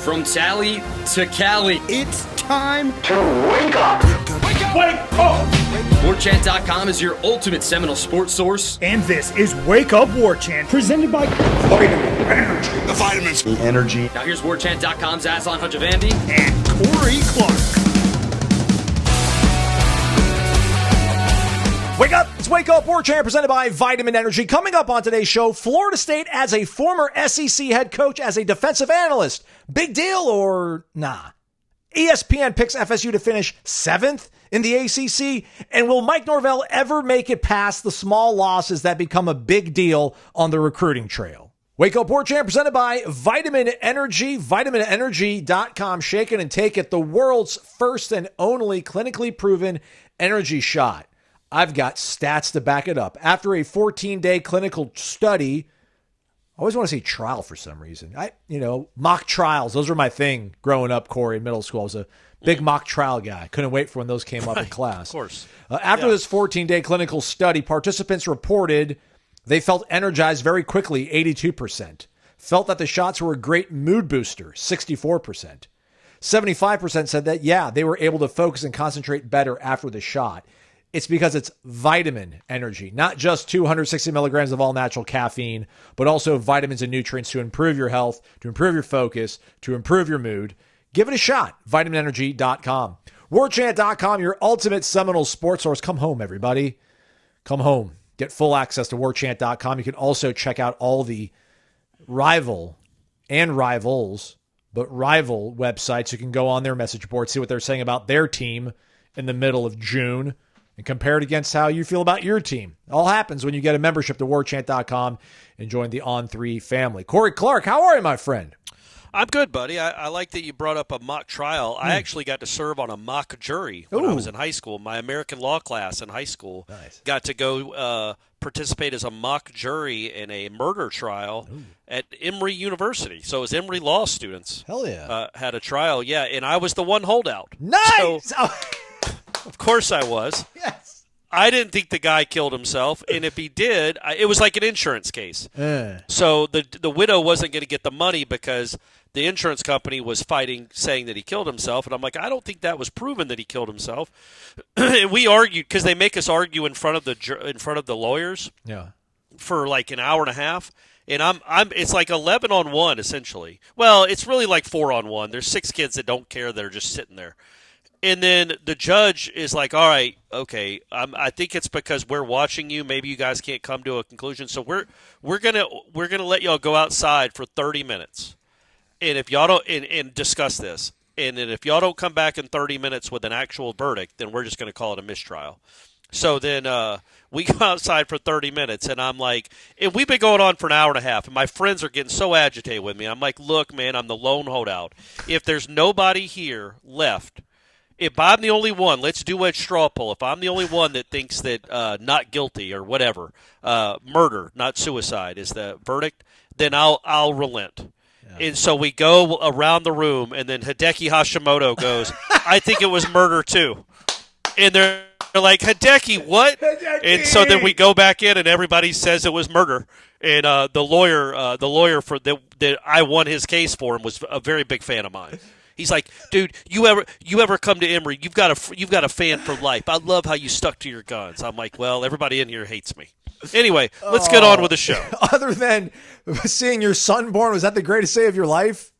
From Tally to Cali. It's time to wake up. Wake up! Warchant.com is your ultimate Seminole sports source. And this is Wake Up Warchant, presented by Vitamin Energy. The vitamins. The energy. Now here's Warchant.com's Aslan Hajavandi and Corey Clark. Wake up! It's Wake Up Warchant presented by Vitamin Energy. Coming up on today's show, Florida State as a former SEC head coach as a defensive analyst. Big deal or nah? ESPN picks FSU to finish 7th in the ACC. And will Mike Norvell ever make it past the small losses that become a big deal on the recruiting trail? Wake Up Warchant presented by Vitamin Energy. VitaminEnergy.com. Shake it and take it. The world's first and only clinically proven energy shot. I've got stats to back it up. After a 14-day clinical study, I always want to say trial for some reason. Mock trials, those were my thing growing up, Corey, in middle school. I was a big mock trial guy. Couldn't wait for when those came up in class. Of course. After this 14-day clinical study, participants reported they felt energized very quickly, 82%. Felt that the shots were a great mood booster, 64%. 75% said that, they were able to focus and concentrate better after the shot. It's because it's vitamin energy, not just 260 milligrams of all natural caffeine, but also vitamins and nutrients to improve your health, to improve your focus, to improve your mood. Give it a shot. VitaminEnergy.com. Warchant.com, your ultimate Seminole sports source. Come home, everybody. Come home. Get full access to Warchant.com. You can also check out all the rival websites. You can go on their message board, see what they're saying about their team in the middle of June, and compare it against how you feel about your team. It all happens when you get a membership to Warchant.com and join the On3 family. Corey Clark, how are you, my friend? I'm good, buddy. I like that you brought up a mock trial. I actually got to serve on a mock jury when I was in high school. My American law class in high school got to go participate as a mock jury in a murder trial at Emory University. So it was Emory law students. Hell yeah. Had a trial, and I was the one holdout. Nice! So, of course I was. Yes. I didn't think the guy killed himself, and if he did, it was like an insurance case. So the widow wasn't going to get the money because the insurance company was fighting, saying that he killed himself. And I'm like, I don't think that was proven that he killed himself. And we argued because they make us argue in front of the lawyers. Yeah. For like an hour and a half. And it's like 11-on-1 essentially. Well, it's really like 4-on-1. There's 6 kids that don't care that are just sitting there. And then the judge is like, all right, okay, I think it's because we're watching you. Maybe you guys can't come to a conclusion. So we're gonna let y'all go outside for 30 minutes. And if y'all don't and discuss this. And then if y'all don't come back in 30 minutes with an actual verdict, then we're just going to call it a mistrial. So then we go outside for 30 minutes, and I'm like, and we've been going on for an hour and a half, and my friends are getting so agitated with me. I'm like, look, man, I'm the lone holdout. If there's nobody here left, if I'm the only one, let's do a straw poll. If I'm the only one that thinks that not guilty or whatever, murder, not suicide, is the verdict, then I'll relent. Yeah. And so we go around the room, and then Hideki Hashimoto goes, I think it was murder too. And they're like, Hideki, what? Hideki! And so then we go back in, and everybody says it was murder. And the lawyer for that I won his case for him was a very big fan of mine. He's like, dude, you ever come to Emory? You've got a fan for life. I love how you stuck to your guns. I'm like, well, everybody in here hates me. Anyway, let's get on with the show. Other than seeing your son born, was that the greatest day of your life?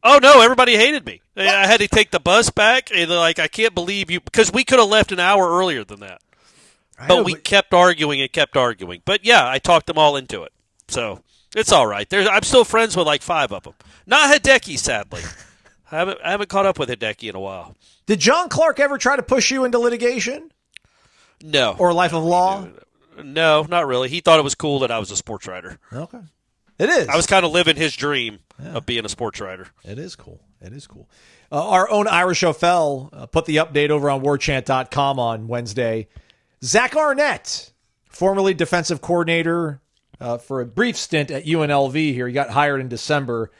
Oh, no, everybody hated me. I had to take the bus back, and they're like, I can't believe you, because we could have left an hour earlier than that. But we kept arguing and kept arguing. But, yeah, I talked them all into it. So it's all right. I'm still friends with like 5 of them. Not Hideki, sadly. I haven't caught up with Hideki in a while. Did John Clark ever try to push you into litigation? No. Or life of law? No, not really. He thought it was cool that I was a sports writer. Okay. It is. I was kind of living his dream of being a sports writer. It is cool. It is cool. Our own Irish O'Fell put the update over on warchant.com on Wednesday. Zach Arnett, formerly defensive coordinator for a brief stint at UNLV here. He got hired in December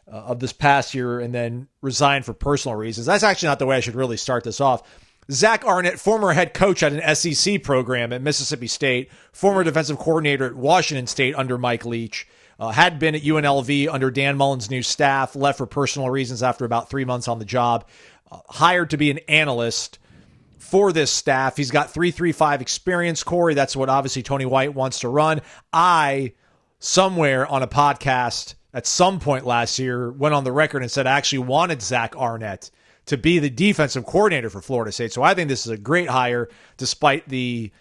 of this past year and then resigned for personal reasons. That's actually not the way I should really start this off. Zach Arnett, former head coach at an SEC program at Mississippi State, former defensive coordinator at Washington State under Mike Leach, had been at UNLV under Dan Mullen's new staff, left for personal reasons after about 3 months on the job, hired to be an analyst for this staff. He's got 3-3-5 experience, Corey. That's what obviously Tony White wants to run. I, somewhere on a podcast at some point last year, went on the record and said I actually wanted Zach Arnett to be the defensive coordinator for Florida State. So I think this is a great hire, despite the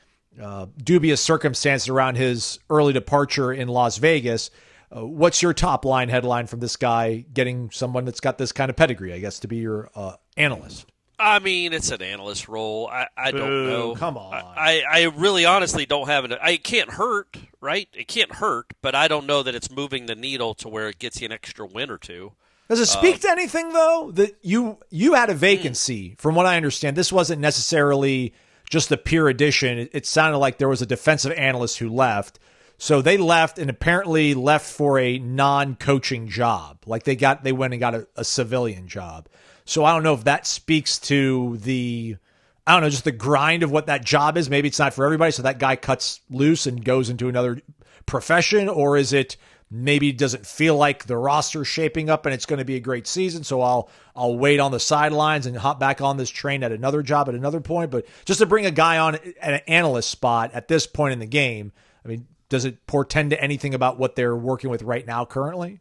dubious circumstances around his early departure in Las Vegas. What's your top line headline from this guy getting someone that's got this kind of pedigree, I guess, to be your analyst? I mean, it's an analyst role. I don't know. Come on. I really honestly don't have it. It can't hurt, right? It can't hurt, but I don't know that it's moving the needle to where it gets you an extra win or two. Does it speak to anything, though, that you had a vacancy? From what I understand, this wasn't necessarily just a pure addition. It sounded like there was a defensive analyst who left. So they left and apparently left for a non-coaching job. Like they went and got a civilian job. So I don't know if that speaks to just the grind of what that job is. Maybe it's not for everybody. So that guy cuts loose and goes into another profession, or is it maybe doesn't feel like the roster's shaping up and it's going to be a great season. So I'll wait on the sidelines and hop back on this train at another job at another point. But just to bring a guy on at an analyst spot at this point in the game, I mean, does it portend to anything about what they're working with right now currently?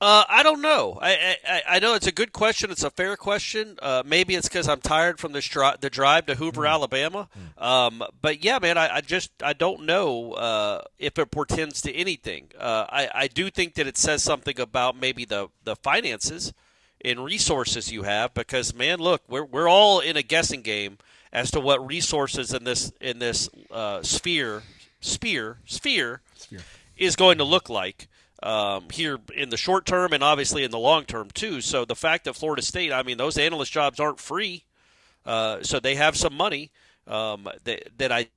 I don't know. I know it's a good question. It's a fair question. Maybe it's because I'm tired from the drive to Hoover, Alabama. But yeah, man, I don't know if it portends to anything. I do think that it says something about maybe the finances and resources you have, because man, look, we're all in a guessing game as to what resources in this sphere is going to look like. Here in the short term and obviously in the long term too. So the fact that Florida State, I mean, those analyst jobs aren't free, so they have some money. That I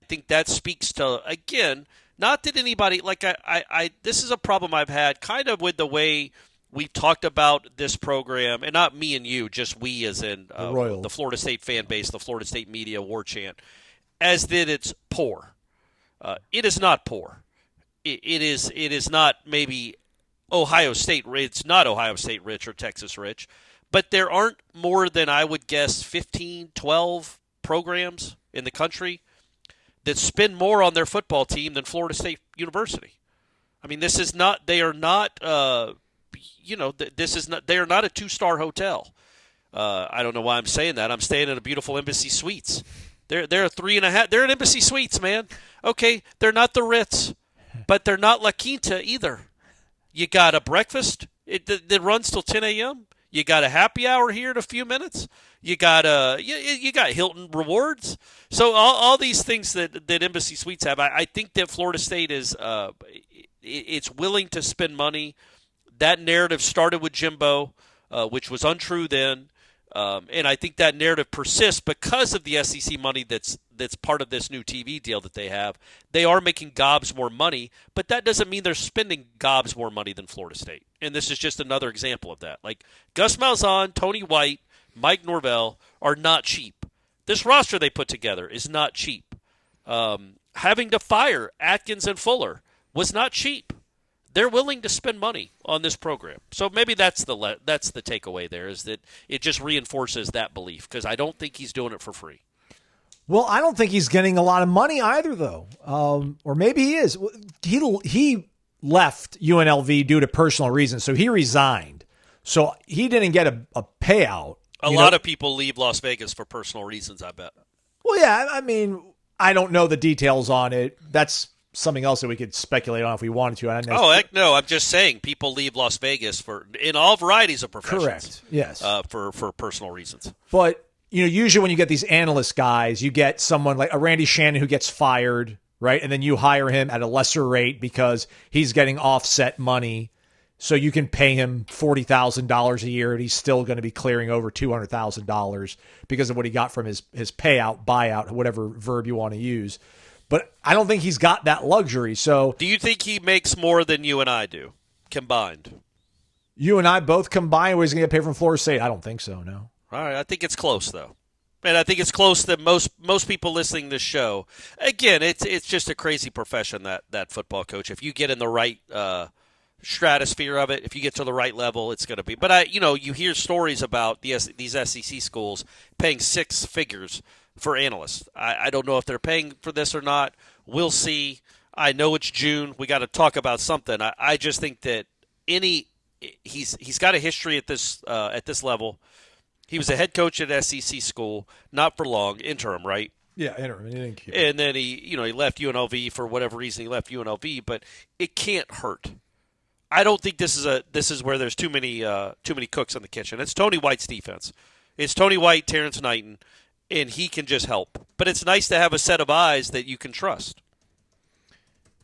think that speaks to, again, not that anybody like I this is a problem I've had kind of with the way we've talked about this program, and not me and you, just we as in the Florida State fan base, the Florida State media, Warchant, as that it's poor. It is not poor. It is not maybe Ohio State. It's not Ohio State rich or Texas rich, but there aren't more than, I would guess, 15, 12 programs in the country that spend more on their football team than Florida State University. I mean, this is not. They are not. This is not. They are not a 2-star hotel. I don't know why I'm saying that. I'm staying in a beautiful Embassy Suites. They're 3.5. They're an Embassy Suites, man. Okay, they're not the Ritz. But they're not La Quinta either. You got a breakfast that runs till 10 a.m. You got a happy hour here in a few minutes. You got you got Hilton Rewards. So all these things that Embassy Suites have, I think that Florida State is it's willing to spend money. That narrative started with Jimbo, which was untrue then. And I think that narrative persists because of the SEC money that's part of this new TV deal that they have. They are making gobs more money, but that doesn't mean they're spending gobs more money than Florida State. And this is just another example of that. Like Gus Malzahn, Tony White, Mike Norvell are not cheap. This roster they put together is not cheap. Having to fire Atkins and Fuller was not cheap. They're willing to spend money on this program. So maybe that's the takeaway there, is that it just reinforces that belief, because I don't think he's doing it for free. Well, I don't think he's getting a lot of money either, though. Or maybe he is. He left UNLV due to personal reasons, so he resigned. So he didn't get a payout. A lot of people leave Las Vegas for personal reasons, I bet. Well, yeah, I mean, I don't know the details on it. That's something else that we could speculate on if we wanted to. Heck no. I'm just saying people leave Las Vegas in all varieties of professions. Correct. Yes. For personal reasons. But, usually when you get these analyst guys, you get someone like a Randy Shannon who gets fired, right? And then you hire him at a lesser rate because he's getting offset money. So you can pay him $40,000 a year and he's still going to be clearing over $200,000 because of what he got from his payout, buyout, whatever verb you want to use. But I don't think he's got that luxury. So, do you think he makes more than you and I do combined? You and I both combined, what he's going to get paid from Florida State? I don't think so, no. All right, I think it's close, though. And I think it's close that most people listening to this show. Again, it's just a crazy profession, that football coach. If you get in the right stratosphere of it, if you get to the right level, it's going to be. But you hear stories about these SEC schools paying six figures for analysts. I don't know if they're paying for this or not. We'll see. I know it's June. We got to talk about something. I just think that he's got a history at this level. He was a head coach at SEC school, not for long, interim, right? Yeah, interim. He didn't keep it. And then he left UNLV for whatever reason. He left UNLV, but it can't hurt. I don't think this is where there's too many cooks in the kitchen. It's Tony White's defense. It's Tony White, Terrence Knighton, and he can just help. But it's nice to have a set of eyes that you can trust.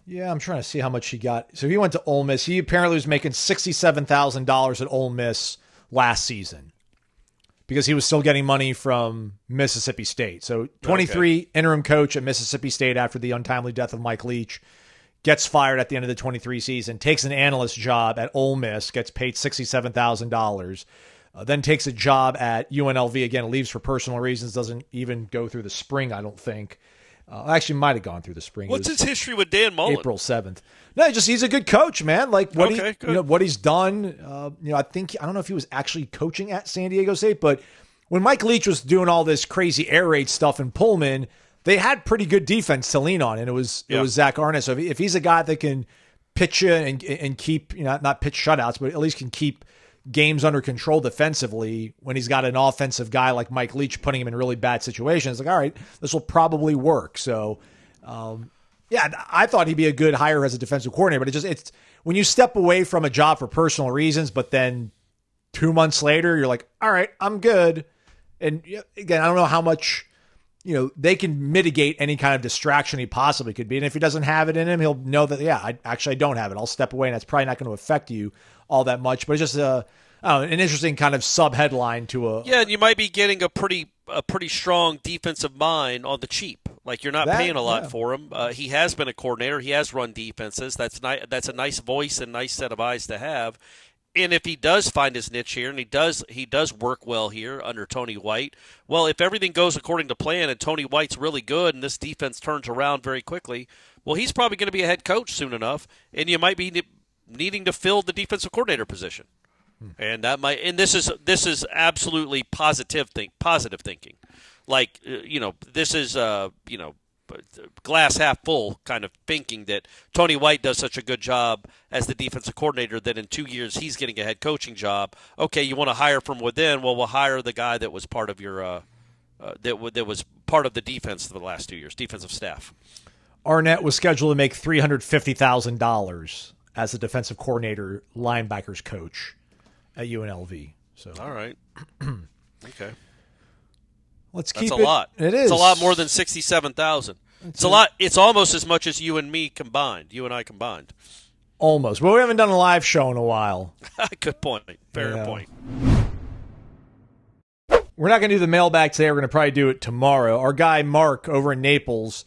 Yeah, I'm trying to see how much he got. So he went to Ole Miss. He apparently was making $67,000 at Ole Miss last season, because he was still getting money from Mississippi State. So 23, interim coach at Mississippi State after the untimely death of Mike Leach, gets fired at the end of the 23 season, takes an analyst job at Ole Miss, gets paid $67,000, then takes a job at UNLV, again, leaves for personal reasons, doesn't even go through the spring, I don't think. Actually, might have gone through the spring. What's his history with Dan Mullen? April 7th. No, he's a good coach, man. Like what what he's done. I don't know if he was actually coaching at San Diego State, but when Mike Leach was doing all this crazy air raid stuff in Pullman, they had pretty good defense to lean on, and it was Zach Arnett. So if he's a guy that can pitch you and keep, not pitch shutouts, but at least can keep games under control defensively, when he's got an offensive guy like Mike Leach putting him in really bad situations, like, all right, this will probably work. So, I thought he'd be a good hire as a defensive coordinator, but it's when you step away from a job for personal reasons, but then 2 months later, you're like, all right, I'm good. And again, I don't know how much, they can mitigate any kind of distraction he possibly could be. And if he doesn't have it in him, he'll know that, I don't have it. I'll step away, and that's probably not going to affect you all that much. But it's just an interesting kind of sub-headline to a... Yeah, and you might be getting a pretty strong defensive mind on the cheap. Like, you're not paying a lot for him. He has been a coordinator. He has run defenses. That's a nice voice and nice set of eyes to have. And if he does find his niche here, and he does work well here under Tony White, well, if everything goes according to plan and Tony White's really good and this defense turns around very quickly, well, he's probably going to be a head coach soon enough, and you might be needing to fill the defensive coordinator position. And this is absolutely positive thinking. Like, this is glass half full kind of thinking that Tony White does such a good job as the defensive coordinator that in 2 years he's getting a head coaching job. Okay, you want to hire from within? Well, we'll hire the guy that was part of your that was part of the defense for the last 2 years, defensive staff. Arnett was scheduled to make $350,000 as the defensive coordinator, linebackers coach at UNLV. So all right, okay. Let's keep That's a lot. It is. It's a lot more than 67,000. It's a lot. It's almost as much as you and I combined. Almost. Well, we haven't done a live show in a while. Good point. Fair point. We're not going to do the mailbag today. We're going to probably do it tomorrow. Our guy Mark over in Naples,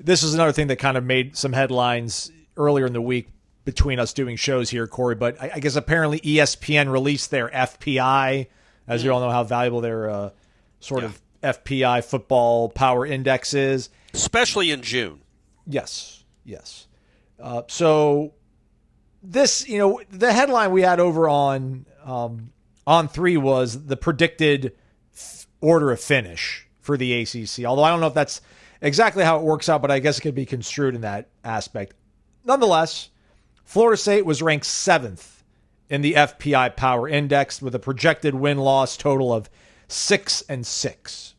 this is another thing that kind of made some headlines earlier in the week between us doing shows here, Corey. But I guess apparently ESPN released their FPI, as you all know how valuable their sort of FPI football power index is. Especially in June. Yes. So this, the headline we had over on 3 was the predicted order of finish for the ACC. Although I don't know if that's exactly how it works out, but I guess it could be construed in that aspect. Nonetheless, Florida State was ranked 7th in the FPI power index with a projected win-loss total of 6-6.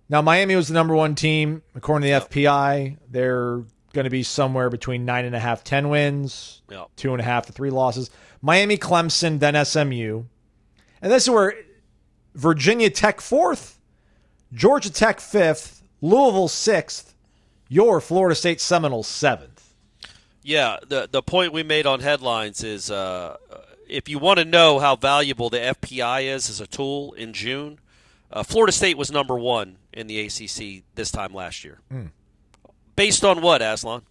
Now, Miami was the number one team, according to the FPI. They're going to be somewhere between 9.5, 10 wins, 2.5 to 3 losses. Miami, Clemson, then SMU. And this is where Virginia Tech 4th, Georgia Tech 5th, Louisville 6th, your Florida State Seminoles 7th. Yeah, the point we made on headlines is if you want to know how valuable the FPI is as a tool in June, Florida State was number 1 in the ACC this time last year. Based on what, Aslan?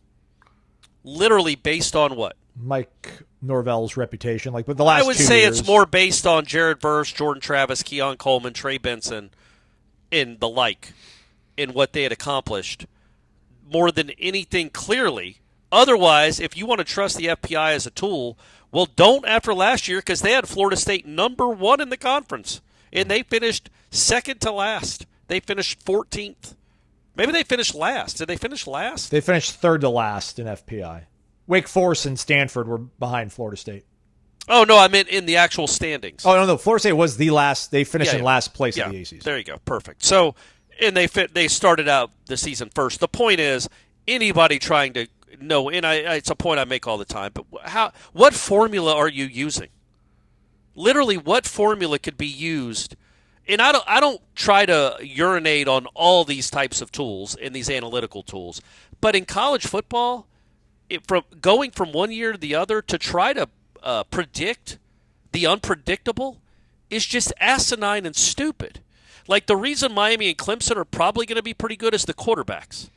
Literally based on what? Mike Norvell's reputation. Like, but the last 2 years. I would say it's more based on Jared Verse, Jordan Travis, Keon Coleman, Trey Benson, and the like in what they had accomplished more than anything clearly. Otherwise, if you want to trust the FPI as a tool, well, don't after last year, because they had Florida State number 1 in the conference, and they finished second to last. They finished 14th. Maybe they finished last. Did they finish last? They finished third to last in FPI. Wake Forest and Stanford were behind Florida State. Oh, no, I meant in the actual standings. Oh, no, Florida State was the last. They finished in last place in the ACC. There you go. Perfect. So, and they started out the season first. The point is, anybody trying to know, and it's a point I make all the time, but what formula are you using? Literally, what formula could be used? And I don't try to urinate on all these types of tools and these analytical tools, but in college football, from going from one year to the other to try to predict the unpredictable is just asinine and stupid. Like, the reason Miami and Clemson are probably going to be pretty good is the quarterbacks.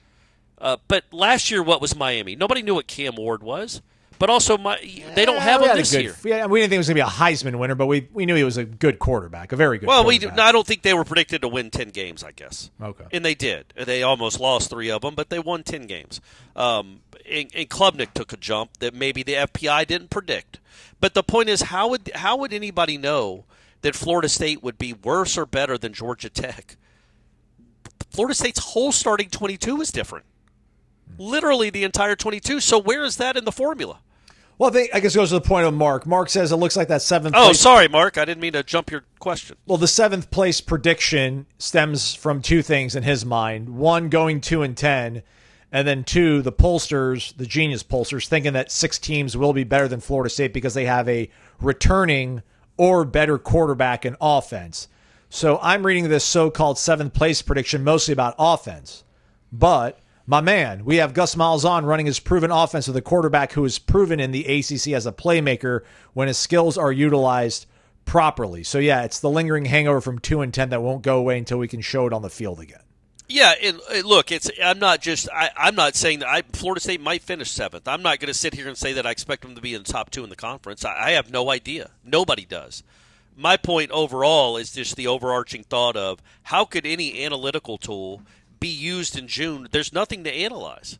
But last year, what was Miami? Nobody knew what Cam Ward was. But also, they don't have him this year. Yeah, we didn't think it was going to be a Heisman winner, but we knew he was a good quarterback, a very good quarterback. I don't think they were predicted to win 10 games, I guess. Okay. And they did. They almost lost 3 of them, but they won 10 games. And Klubnik took a jump that maybe the FPI didn't predict. But the point is, how would anybody know that Florida State would be worse or better than Georgia Tech? Florida State's whole starting 22 is different. Literally the entire 22. So where is that in the formula? Well, I guess it goes to the point of Mark. Mark says it looks like that seventh place. Oh, place. Sorry, Mark. I didn't mean to jump your question. Well, the seventh place prediction stems from 2 things in his mind. 1, going 2-10, and then 2, the pollsters, the genius pollsters, thinking that 6 teams will be better than Florida State because they have a returning or better quarterback in offense. So I'm reading this so-called 7th place prediction mostly about offense. But my man, we have Gus Malzahn running his proven offense with a quarterback who is proven in the ACC as a playmaker when his skills are utilized properly. So, yeah, it's the lingering hangover from 2-10 that won't go away until we can show it on the field again. Yeah, and look, I'm not saying that Florida State might finish 7th. I'm not going to sit here and say that I expect them to be in the top 2 in the conference. I have no idea. Nobody does. My point overall is just the overarching thought of how could any analytical tool be used in June? There's nothing to analyze.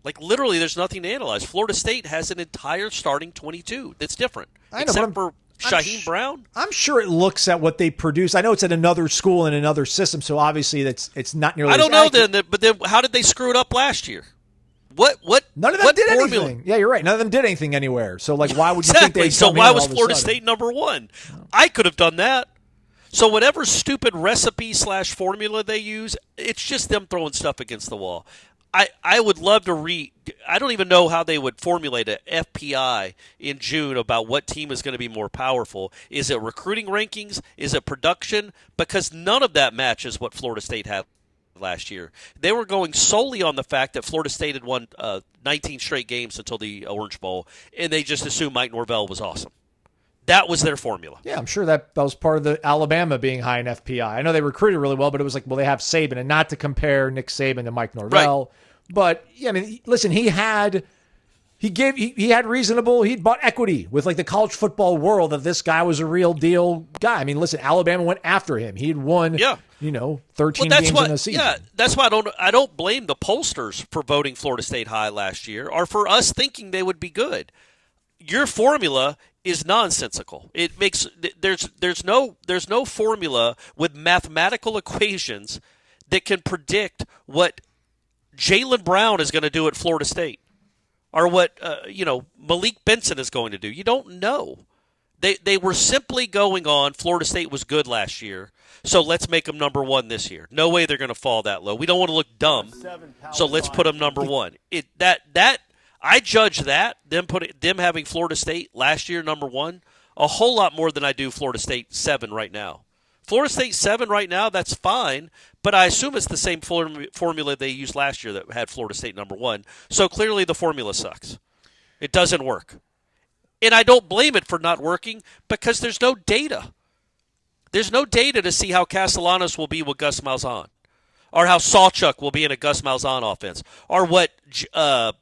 Like, literally, there's nothing to analyze. Florida State has an entire starting 22 that's different, except for Shaheem Brown. I'm sure it looks at what they produce. I know it's at another school and another system, so obviously it's not nearly. I don't know then, but then how did they screw it up last year? What? None of them did anything. Yeah, you're right. None of them did anything anywhere. So, like, why would you think they? So why was Florida State number 1? I could have done that. So whatever stupid recipe/formula they use, it's just them throwing stuff against the wall. I would love to read. I don't even know how they would formulate an FPI in June about what team is going to be more powerful. Is it recruiting rankings? Is it production? Because none of that matches what Florida State had last year. They were going solely on the fact that Florida State had won 19 straight games until the Orange Bowl, and they just assumed Mike Norvell was awesome. That was their formula. Yeah, I'm sure that was part of the Alabama being high in FPI. I know they recruited really well, but it was like, well, they have Saban, and not to compare Nick Saban to Mike Norvell. Right. But yeah, I mean, listen, he bought equity with like the college football world that this guy was a real deal guy. I mean, listen, Alabama went after him. He had won, 13 games in a season. Yeah, that's why I don't blame the pollsters for voting Florida State high last year, or for us thinking they would be good. Your formula is nonsensical. It makes there's no formula with mathematical equations that can predict what Jaylen Brown is going to do at Florida State, or what Malik Benson is going to do. You don't know. They were simply going on. Florida State was good last year, so let's make them number 1 this year. No way they're going to fall that low. We don't want to look dumb, so let's put them number 1. I judge them having Florida State last year number 1 a whole lot more than I do Florida State 7 right now. Florida State 7 right now, that's fine, but I assume it's the same formula they used last year that had Florida State number 1. So clearly the formula sucks. It doesn't work. And I don't blame it for not working because there's no data. There's no data to see how Castellanos will be with Gus Malzahn, or how Sawchuk will be in a Gus Malzahn offense, or what, I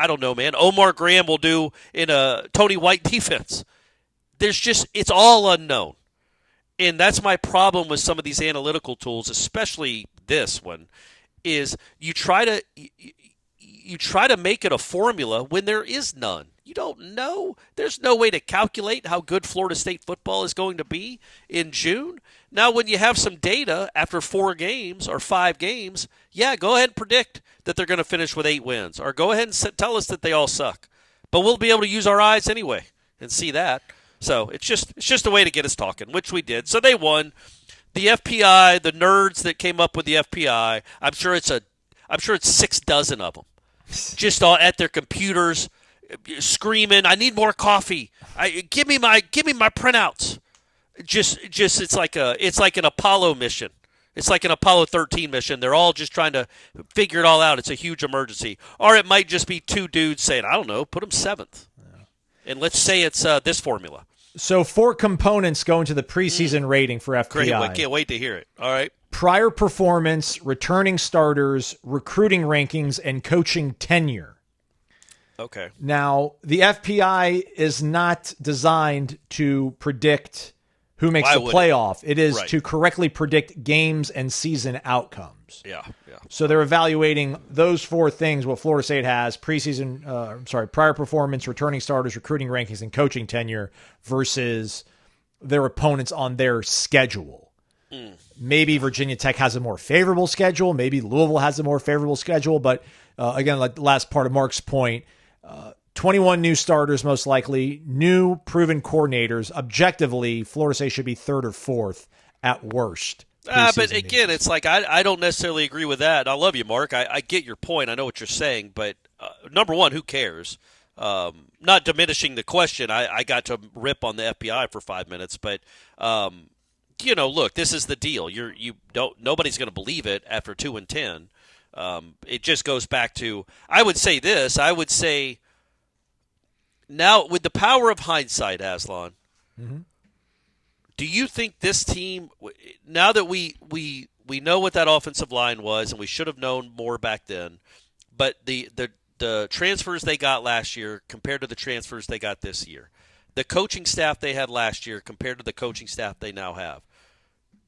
don't know, man, Omar Graham will do in a Tony White defense. It's all unknown. And that's my problem with some of these analytical tools, especially this one, is you try to make it a formula when there is none. You don't know. There's no way to calculate how good Florida State football is going to be in June. Now, when you have some data after 4 games or 5 games, yeah, go ahead and predict that they're going to finish with 8 wins, or go ahead and tell us that they all suck. But we'll be able to use our eyes anyway and see that. So it's just a way to get us talking, which we did. So they won. The FPI, the nerds that came up with the FPI, I'm sure it's 6 dozen of them, just all at their computers, screaming, "I need more coffee! Give me my printouts!" Just it's like an Apollo mission. It's like an Apollo 13 mission. They're all just trying to figure it all out. It's a huge emergency, or it might just be 2 dudes saying, "I don't know, put them 7th," and let's say it's this formula. So 4 components go into the preseason rating for FPI. Great, I can't wait to hear it. All right. Prior performance, returning starters, recruiting rankings, and coaching tenure. Okay. Now, the FPI is not designed to predict who makes the playoff. It is to correctly predict games and season outcomes. Yeah. So they're evaluating those 4 things, what Florida State has, prior performance, returning starters, recruiting rankings, and coaching tenure versus their opponents on their schedule. Maybe Virginia Tech has a more favorable schedule. Maybe Louisville has a more favorable schedule. But again, like the last part of Mark's point, 21 new starters, most likely, new proven coordinators. Objectively, Florida State should be 3rd or 4th at worst. But again, it's like I don't necessarily agree with that. I love you, Mark. I get your point. I know what you're saying. But number one, who cares? Not diminishing the question. I got to rip on the FBI for 5 minutes. But, look, this is the deal. Nobody's going to believe it after 2-10. It just goes back to, I would say this. I would say now with the power of hindsight, Aslan, do you think this team, now that we know what that offensive line was, and we should have known more back then, but the transfers they got last year compared to the transfers they got this year, the coaching staff they had last year compared to the coaching staff they now have,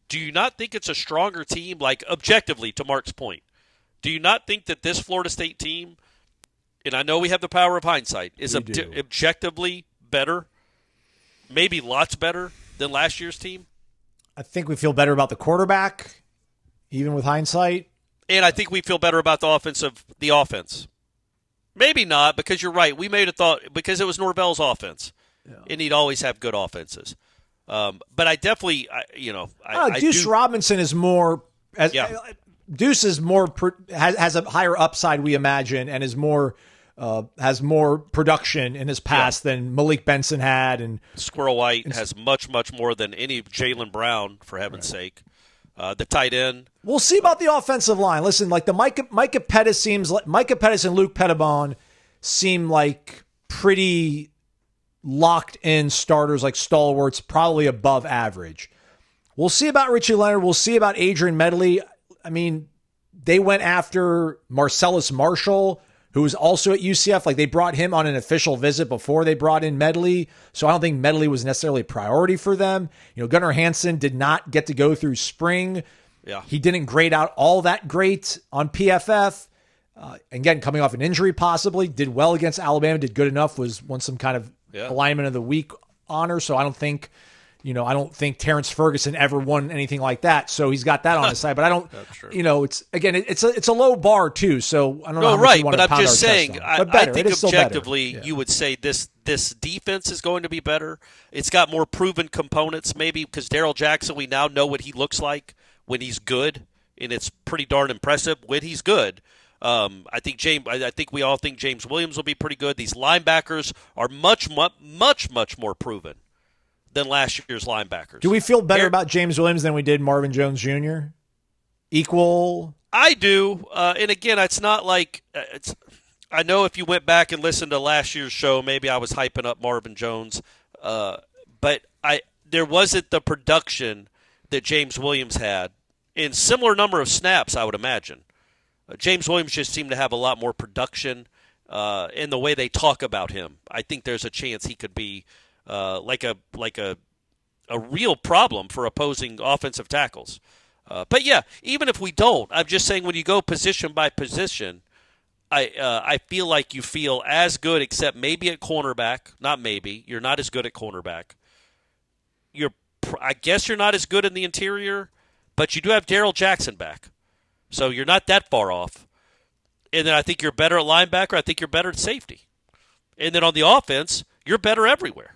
do you not think it's a stronger team, like objectively, to Mark's point? Do you not think that this Florida State team, and I know we have the power of hindsight, is objectively better, maybe lots better than last year's team? I think we feel better about the quarterback, even with hindsight. And I think we feel better about the offense. Maybe not, because you're right. We made a thought because it was Norvell's offense, and he'd always have good offenses. But I definitely, Deuce Robinson is more. Deuce is more has a higher upside, we imagine, and is more. Has more production in his past than Malik Benson had, and Squirrel White has much more than any Jalen Brown, for heaven's sake. The tight end. We'll see about the offensive line. Listen, like the Micah Pettis and Luke Pettibon seem like pretty locked in starters, like stalwarts, probably above average. We'll see about Richie Leonard. We'll see about Adrian Medley. I mean, they went after Marcellus Marshall, who was also at UCF. Like, they brought him on an official visit before they brought in Medley. So I don't think Medley was necessarily a priority for them. Gunnar Hansen did not get to go through spring. Yeah. He didn't grade out all that great on PFF. Again, coming off an injury possibly. Did well against Alabama. Did good enough. Won some kind of alignment of the week honor. So I don't think Terrence Ferguson ever won anything like that. So he's got that on his side. But I don't, it's a low bar too. So I don't know. No, right. But I'm just saying, I think objectively, you would say this defense is going to be better. It's got more proven components, maybe because Darrell Jackson, we now know what he looks like when he's good, and it's pretty darn impressive when he's good. I think we all think James Williams will be pretty good. These linebackers are much more proven than last year's linebackers. Do we feel better about James Williams than we did Marvin Jones Jr.? Equal? I do. And again, it's not like I know if you went back and listened to last year's show, maybe I was hyping up Marvin Jones. But there wasn't the production that James Williams had in similar number of snaps, I would imagine. James Williams just seemed to have a lot more production in the way they talk about him. I think there's a chance he could be like a a real problem for opposing offensive tackles. But yeah, even if we don't, I'm just saying when you go position by position, I feel like you feel as good, except maybe at cornerback. Not maybe. You're not as good at cornerback. I guess you're not as good in the interior, but you do have Darrell Jackson back. So you're not that far off. And then I think you're better at linebacker. I think you're better at safety. And then on the offense, you're better everywhere.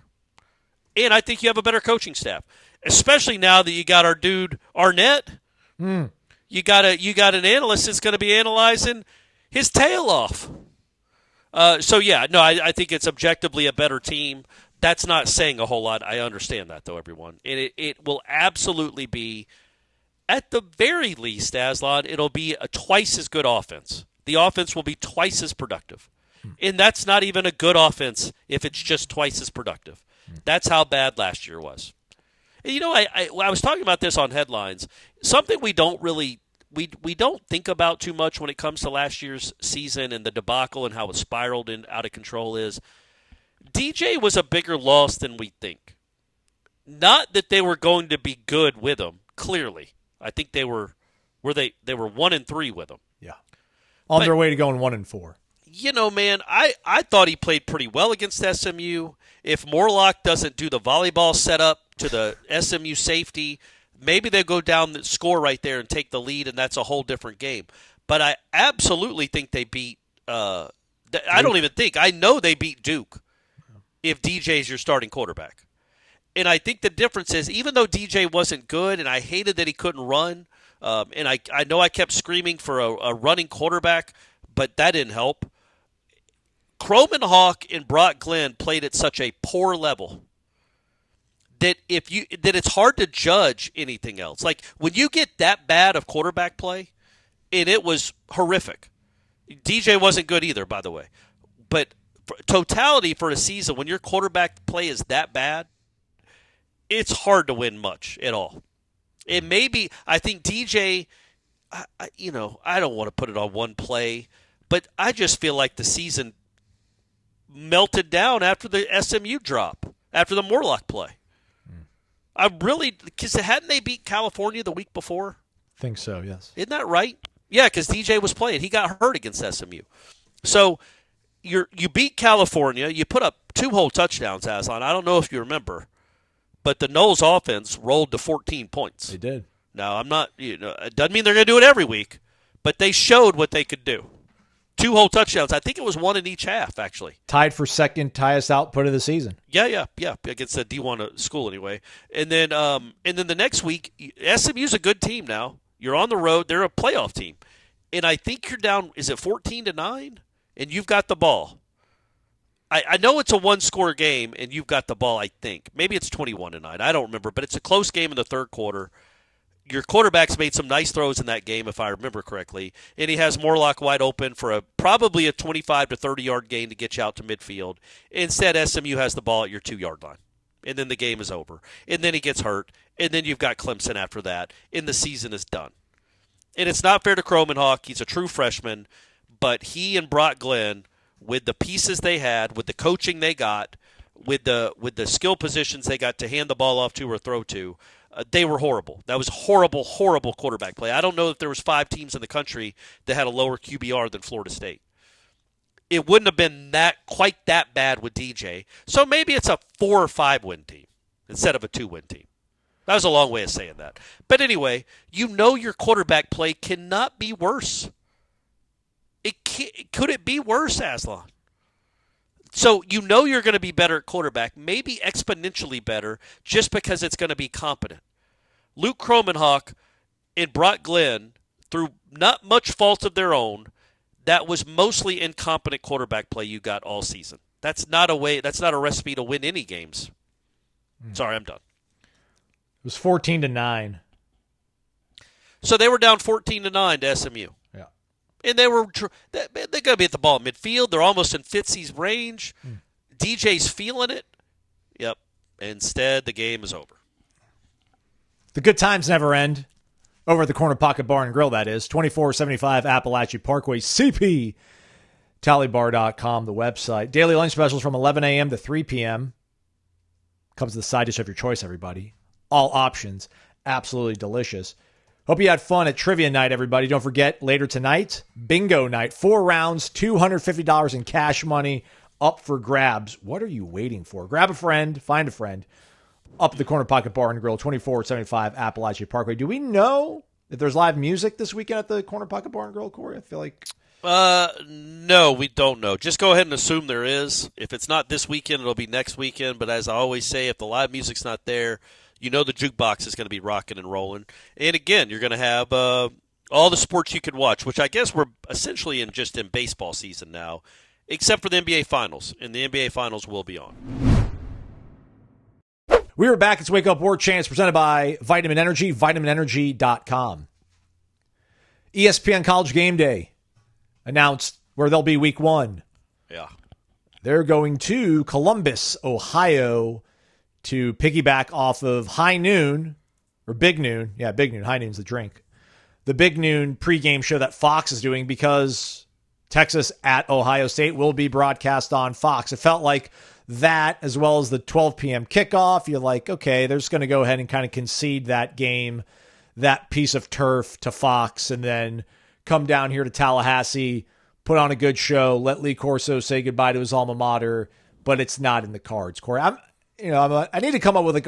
And I think you have a better coaching staff, especially now that you got our dude Arnett. You got an analyst that's going to be analyzing his tail off. I think it's objectively a better team. That's not saying a whole lot. I understand that, though, everyone. And it will absolutely be, at the very least, Aslan, it'll be a twice as good offense. The offense will be twice as productive. And that's not even a good offense if it's just twice as productive. That's how bad last year was. And, I was talking about this on Headlines. Something we don't really we don't think about too much when it comes to last year's season and the debacle and how it spiraled and out of control is DJ was a bigger loss than we think. Not that they were going to be good with him, clearly. I think they were 1-3 with him. Yeah. On their way to going 1-4. Man, I thought he played pretty well against SMU. If Morlock doesn't do the volleyball setup to the SMU safety, maybe they go down the score right there and take the lead, and that's a whole different game. But I absolutely think they beat I know they beat Duke if DJ's your starting quarterback. And I think the difference is, even though DJ wasn't good, and I hated that he couldn't run, and I know I kept screaming for a running quarterback, but that didn't help. Croman Hawk and Brock Glenn played at such a poor level that it's hard to judge anything else. Like, when you get that bad of quarterback play, and it was horrific. DJ wasn't good either, by the way. But totality for a season, when your quarterback play is that bad, it's hard to win much at all. And maybe, I think DJ, I don't want to put it on one play, but I just feel like the season melted down after the SMU drop, after the Morlock play. Because hadn't they beat California the week before? Think so, yes. Isn't that right? Yeah, because DJ was playing. He got hurt against SMU. So you beat California. You put up 2 whole touchdowns, Aslan. I don't know if you remember, but the Noles offense rolled to 14 points. They did. Now, it doesn't mean they're going to do it every week, but they showed what they could do. 2 whole touchdowns. I think it was 1 in each half, actually. Tied for second highest output of the season. Yeah. Against the D1 school anyway. And then the next week, SMU's a good team now. You're on the road. They're a playoff team. And I think you're down, is it 14-9? And you've got the ball. I know it's a 1-score game, and you've got the ball, I think. Maybe it's 21-9. I don't remember. But it's a close game in the third quarter. Your quarterback's made some nice throws in that game, if I remember correctly, and he has Morlock wide open for probably a 25 to 30-yard gain to get you out to midfield. Instead, SMU has the ball at your 2-yard line, and then the game is over. And then he gets hurt, and then you've got Clemson after that, and the season is done. And it's not fair to Croman Hawk. He's a true freshman, but he and Brock Glenn, with the pieces they had, with the coaching they got, with the skill positions they got to hand the ball off to or throw to, they were horrible. That was horrible, horrible quarterback play. I don't know if there was 5 teams in the country that had a lower QBR than Florida State. It wouldn't have been quite that bad with DJ. So maybe it's a 4 or 5 win team instead of a 2 win team. That was a long way of saying that. But anyway, your quarterback play cannot be worse. Could it be worse, Aslan? So you're going to be better at quarterback, maybe exponentially better, just because it's going to be competent. Luke Cromanhawk and Brock Glenn, through not much fault of their own, that was mostly incompetent quarterback play you got all season. That's not a recipe to win any games. Sorry, I'm done. It was 14-9. So they were down 14-9 to SMU. Yeah. And they're going to be at the ball at midfield. They're almost in Fitzy's range. DJ's feeling it. Yep. Instead, the game is over. The good times never end. Over at the Corner Pocket Bar and Grill, that is. 2475 Appalachia Parkway, CP. Tallybar.com, the website. Daily lunch specials from 11 a.m. to 3 p.m. Comes to the side dish of your choice, everybody. all options. Absolutely delicious. Hope you had fun at trivia night, everybody. Don't forget, later tonight, bingo night. 4 rounds, $250 in cash money up for grabs. What are you waiting for? Grab a friend, find a friend. Up at the Corner Pocket Bar and Grill, 2475 Appalachia Parkway. Do we know if there's live music this weekend at the Corner Pocket Bar and Grill, Corey? I feel like... No, we don't know. Just go ahead and assume there is. If it's not this weekend, it'll be next weekend. But as I always say, if the live music's not there, you know the jukebox is going to be rocking and rolling. And again, you're going to have all the sports you can watch, which I guess we're essentially in baseball season now, except for the NBA Finals. And the NBA Finals will be on. We are back. It's Wake Up War Chance presented by Vitamin Energy, vitaminenergy.com. ESPN College Game Day announced where they'll be week 1. Yeah. They're going to Columbus, Ohio to piggyback off of High Noon, or Big Noon. Yeah, Big Noon. High Noon's the drink. The Big Noon pregame show that Fox is doing because Texas at Ohio State will be broadcast on Fox. It felt like that, as well as the 12 p.m. kickoff, you're like, okay, they're just going to go ahead and kind of concede that game, that piece of turf to Fox, and then come down here to Tallahassee, put on a good show, let Lee Corso say goodbye to his alma mater, but it's not in the cards, Corey. I need to come up with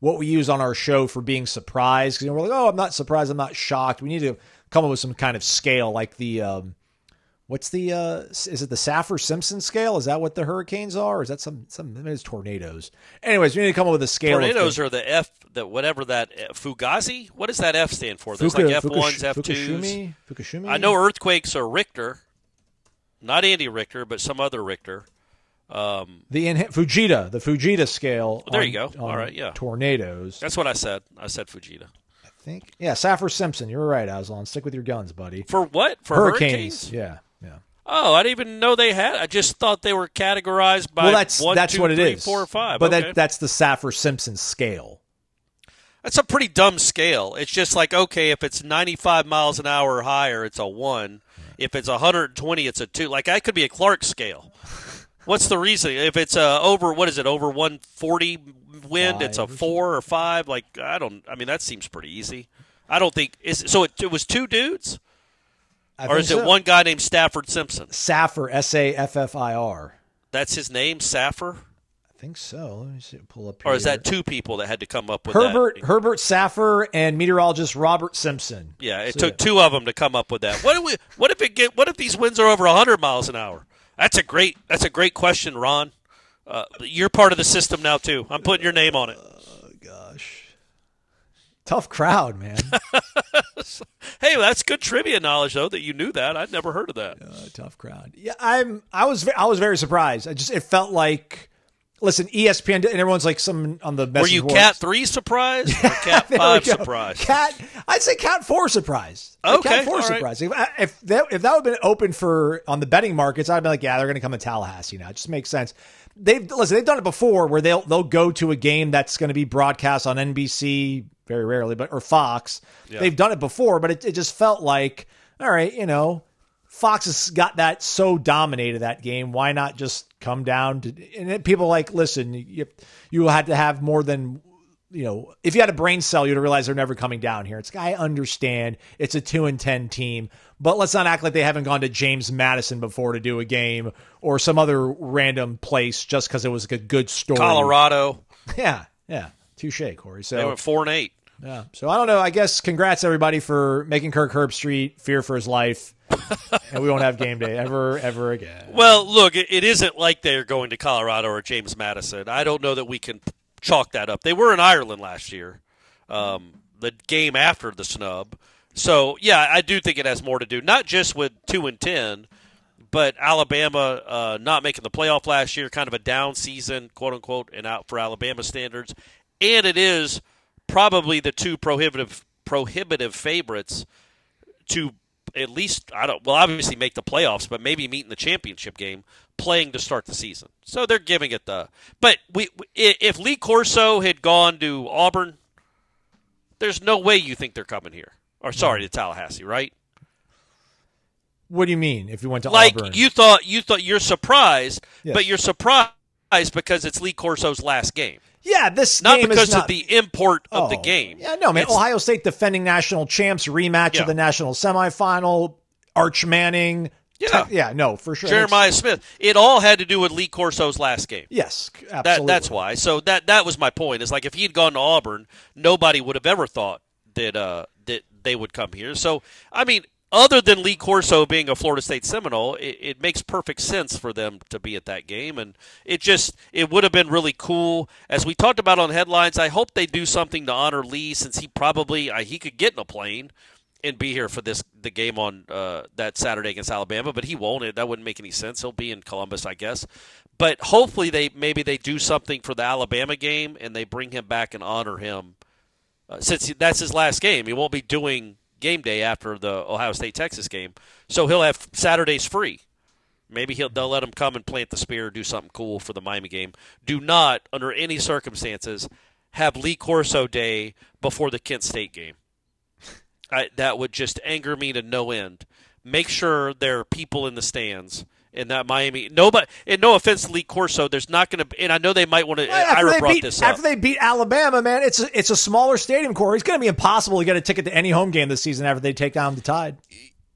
what we use on our show for being surprised, because we're like, oh, I'm not surprised, I'm not shocked. We need to come up with some kind of scale, like the what's the is it the Saffir-Simpson scale? Is that what the hurricanes are? Or is that some maybe it's tornadoes? Anyways, we need to come up with a scale. Tornadoes are the F, whatever that Fugazi. What does that F stand for? There's like F1s, F2s. Fukushima. I know earthquakes are Richter, not Andy Richter, but some other Richter. The Fujita scale. There you go. All right, yeah. Tornadoes. That's what I said. I said Fujita. I think. Yeah, Saffir-Simpson. You're right, Aslan. Stick with your guns, buddy. For what? For hurricanes? Yeah. Oh, I didn't even know they had. I just thought they were categorized by that's 1, what 2, it 3, is. 4, or 5. But okay. that's the Saffir-Simpson scale. That's a pretty dumb scale. It's just like, okay, if it's 95 miles an hour or higher, it's a 1. If it's 120, it's a 2. Like, that could be a Clark scale. What's the reason? If it's over 140 wind, it's a 4 or 5. Like, that seems pretty easy. I don't think so. It was 2 dudes, or is it one guy named Stafford Simpson? Saffir, Saffir. That's his name, Saffir. I think so. Let me see. Pull up here. Or is that 2 people that had to come up with Herbert that? Herbert Saffir and meteorologist Robert Simpson. Yeah, it took 2 of them to come up with that. What if these winds are over 100 miles an hour? That's a great question, Ron. You're part of the system now too. I'm putting your name on it. Oh gosh, tough crowd, man. Hey, that's good trivia knowledge though that you knew that. I'd never heard of that. Tough crowd. Yeah, I was very surprised. It felt like, listen, ESPN and everyone's like some on the message Were you boards. Cat 3 surprised or Cat 5 surprised? I'd say Cat 4 surprised. Okay, Cat 4 all surprised. Right. If that would have been open on the betting markets, I'd be like, yeah, they're going to come to Tallahassee now. It just makes sense. They've done it before where they'll go to a game that's going to be broadcast on NBC very rarely, or Fox. Yeah. They've done it before, but it just felt like, all right, Fox has got that so dominated that game. Why not just come down to? And people are like, listen, you had to have more than, if you had a brain cell, you'd realize they're never coming down here. It's I understand it's a 2-10 team, but let's not act like they haven't gone to James Madison before to do a game or some other random place just because it was a good story. Colorado. Yeah. Touche, Corey. So they went 4-8. Yeah. So I don't know. I guess congrats everybody for making Kirk Herbstreit fear for his life. And we won't have game day ever again. Well, look, it isn't like they're going to Colorado or James Madison. I don't know that we can chalk that up. They were in Ireland last year, the game after the snub. So, yeah, I do think it has more to do, not just with 2-10, but Alabama not making the playoff last year, kind of a down season, quote unquote, and out for Alabama standards. And it is probably the 2 prohibitive favorites to at least, obviously make the playoffs, but maybe meet in the championship game, playing to start the season. So they're giving it but if Lee Corso had gone to Auburn, there's no way you think they're coming here. Or to Tallahassee, right? What do you mean if you went to Auburn? Like you thought you're surprised, yes. But you're surprised because it's Lee Corso's last game. Yeah, this Not game because is not of the import of the game. Yeah, no, man. It's- Ohio State defending national champs, rematch of the national semifinal, Arch Manning. Yeah. No, for sure. Jeremiah Smith. It all had to do with Lee Corso's last game. Yes, absolutely. That's why. So that was my point. It's like if he had gone to Auburn, nobody would have ever thought that they would come here. So, I mean, other than Lee Corso being a Florida State Seminole, it makes perfect sense for them to be at that game. And it would have been really cool. As we talked about on headlines, I hope they do something to honor Lee, since he probably he could get in a plane and be here for the game on that Saturday against Alabama, but he won't. That wouldn't make any sense. He'll be in Columbus, I guess. But hopefully they do something for the Alabama game and they bring him back and honor him, since that's his last game. He won't be doing game day after the Ohio State-Texas game, so he'll have Saturdays free. Maybe they'll let him come and plant the spear, do something cool for the Miami game. Do not, under any circumstances, have Lee Corso Day before the Kent State game. That would just anger me to no end. Make sure there are people in the stands in that Miami. Nobody, and no offense to Lee Corso, there's not going to. And I know they might want to. Ira brought this up after they beat Alabama. Man, it's a smaller stadium, Corey. It's going to be impossible to get a ticket to any home game this season after they take down the Tide.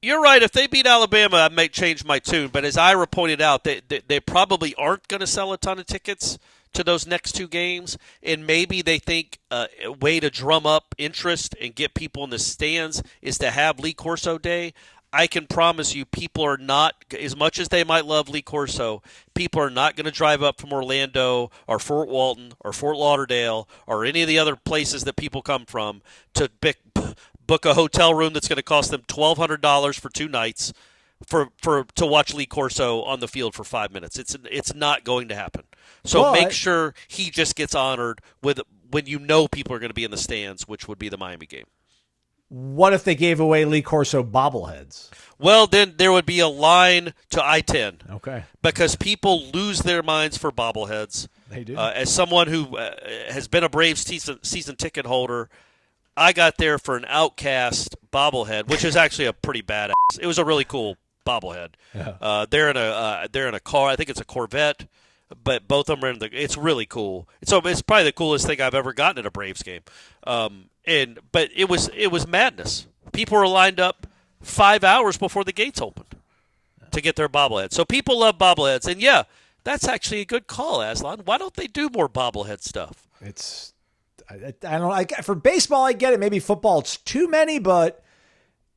You're right. If they beat Alabama, I may change my tune. But as Ira pointed out, they probably aren't going to sell a ton of tickets to those next two games, and maybe they think a way to drum up interest and get people in the stands is to have Lee Corso Day. I can promise you people are not, as much as they might love Lee Corso, people are not going to drive up from Orlando or Fort Walton or Fort Lauderdale or any of the other places that people come from to book a hotel room that's going to cost them $1,200 for 2 nights to watch Lee Corso on the field for 5 minutes. It's not going to happen. So make sure he just gets honored when people are going to be in the stands, which would be the Miami game. What if they gave away Lee Corso bobbleheads? Well, then there would be a line to I-10. Okay. Because people lose their minds for bobbleheads. They do. As someone who has been a Braves season ticket holder, I got there for an Outcast bobblehead, which is actually a pretty badass. It was a really cool bobblehead. Yeah. They're in a car. I think it's a Corvette. But both of them are in it's really cool. So it's probably the coolest thing I've ever gotten at a Braves game. But it was madness. People were lined up 5 hours before the gates opened to get their bobbleheads. So people love bobbleheads, and yeah, that's actually a good call, Aslan. Why don't they do more bobblehead stuff? I don't. For baseball, I get it. Maybe football, it's too many, but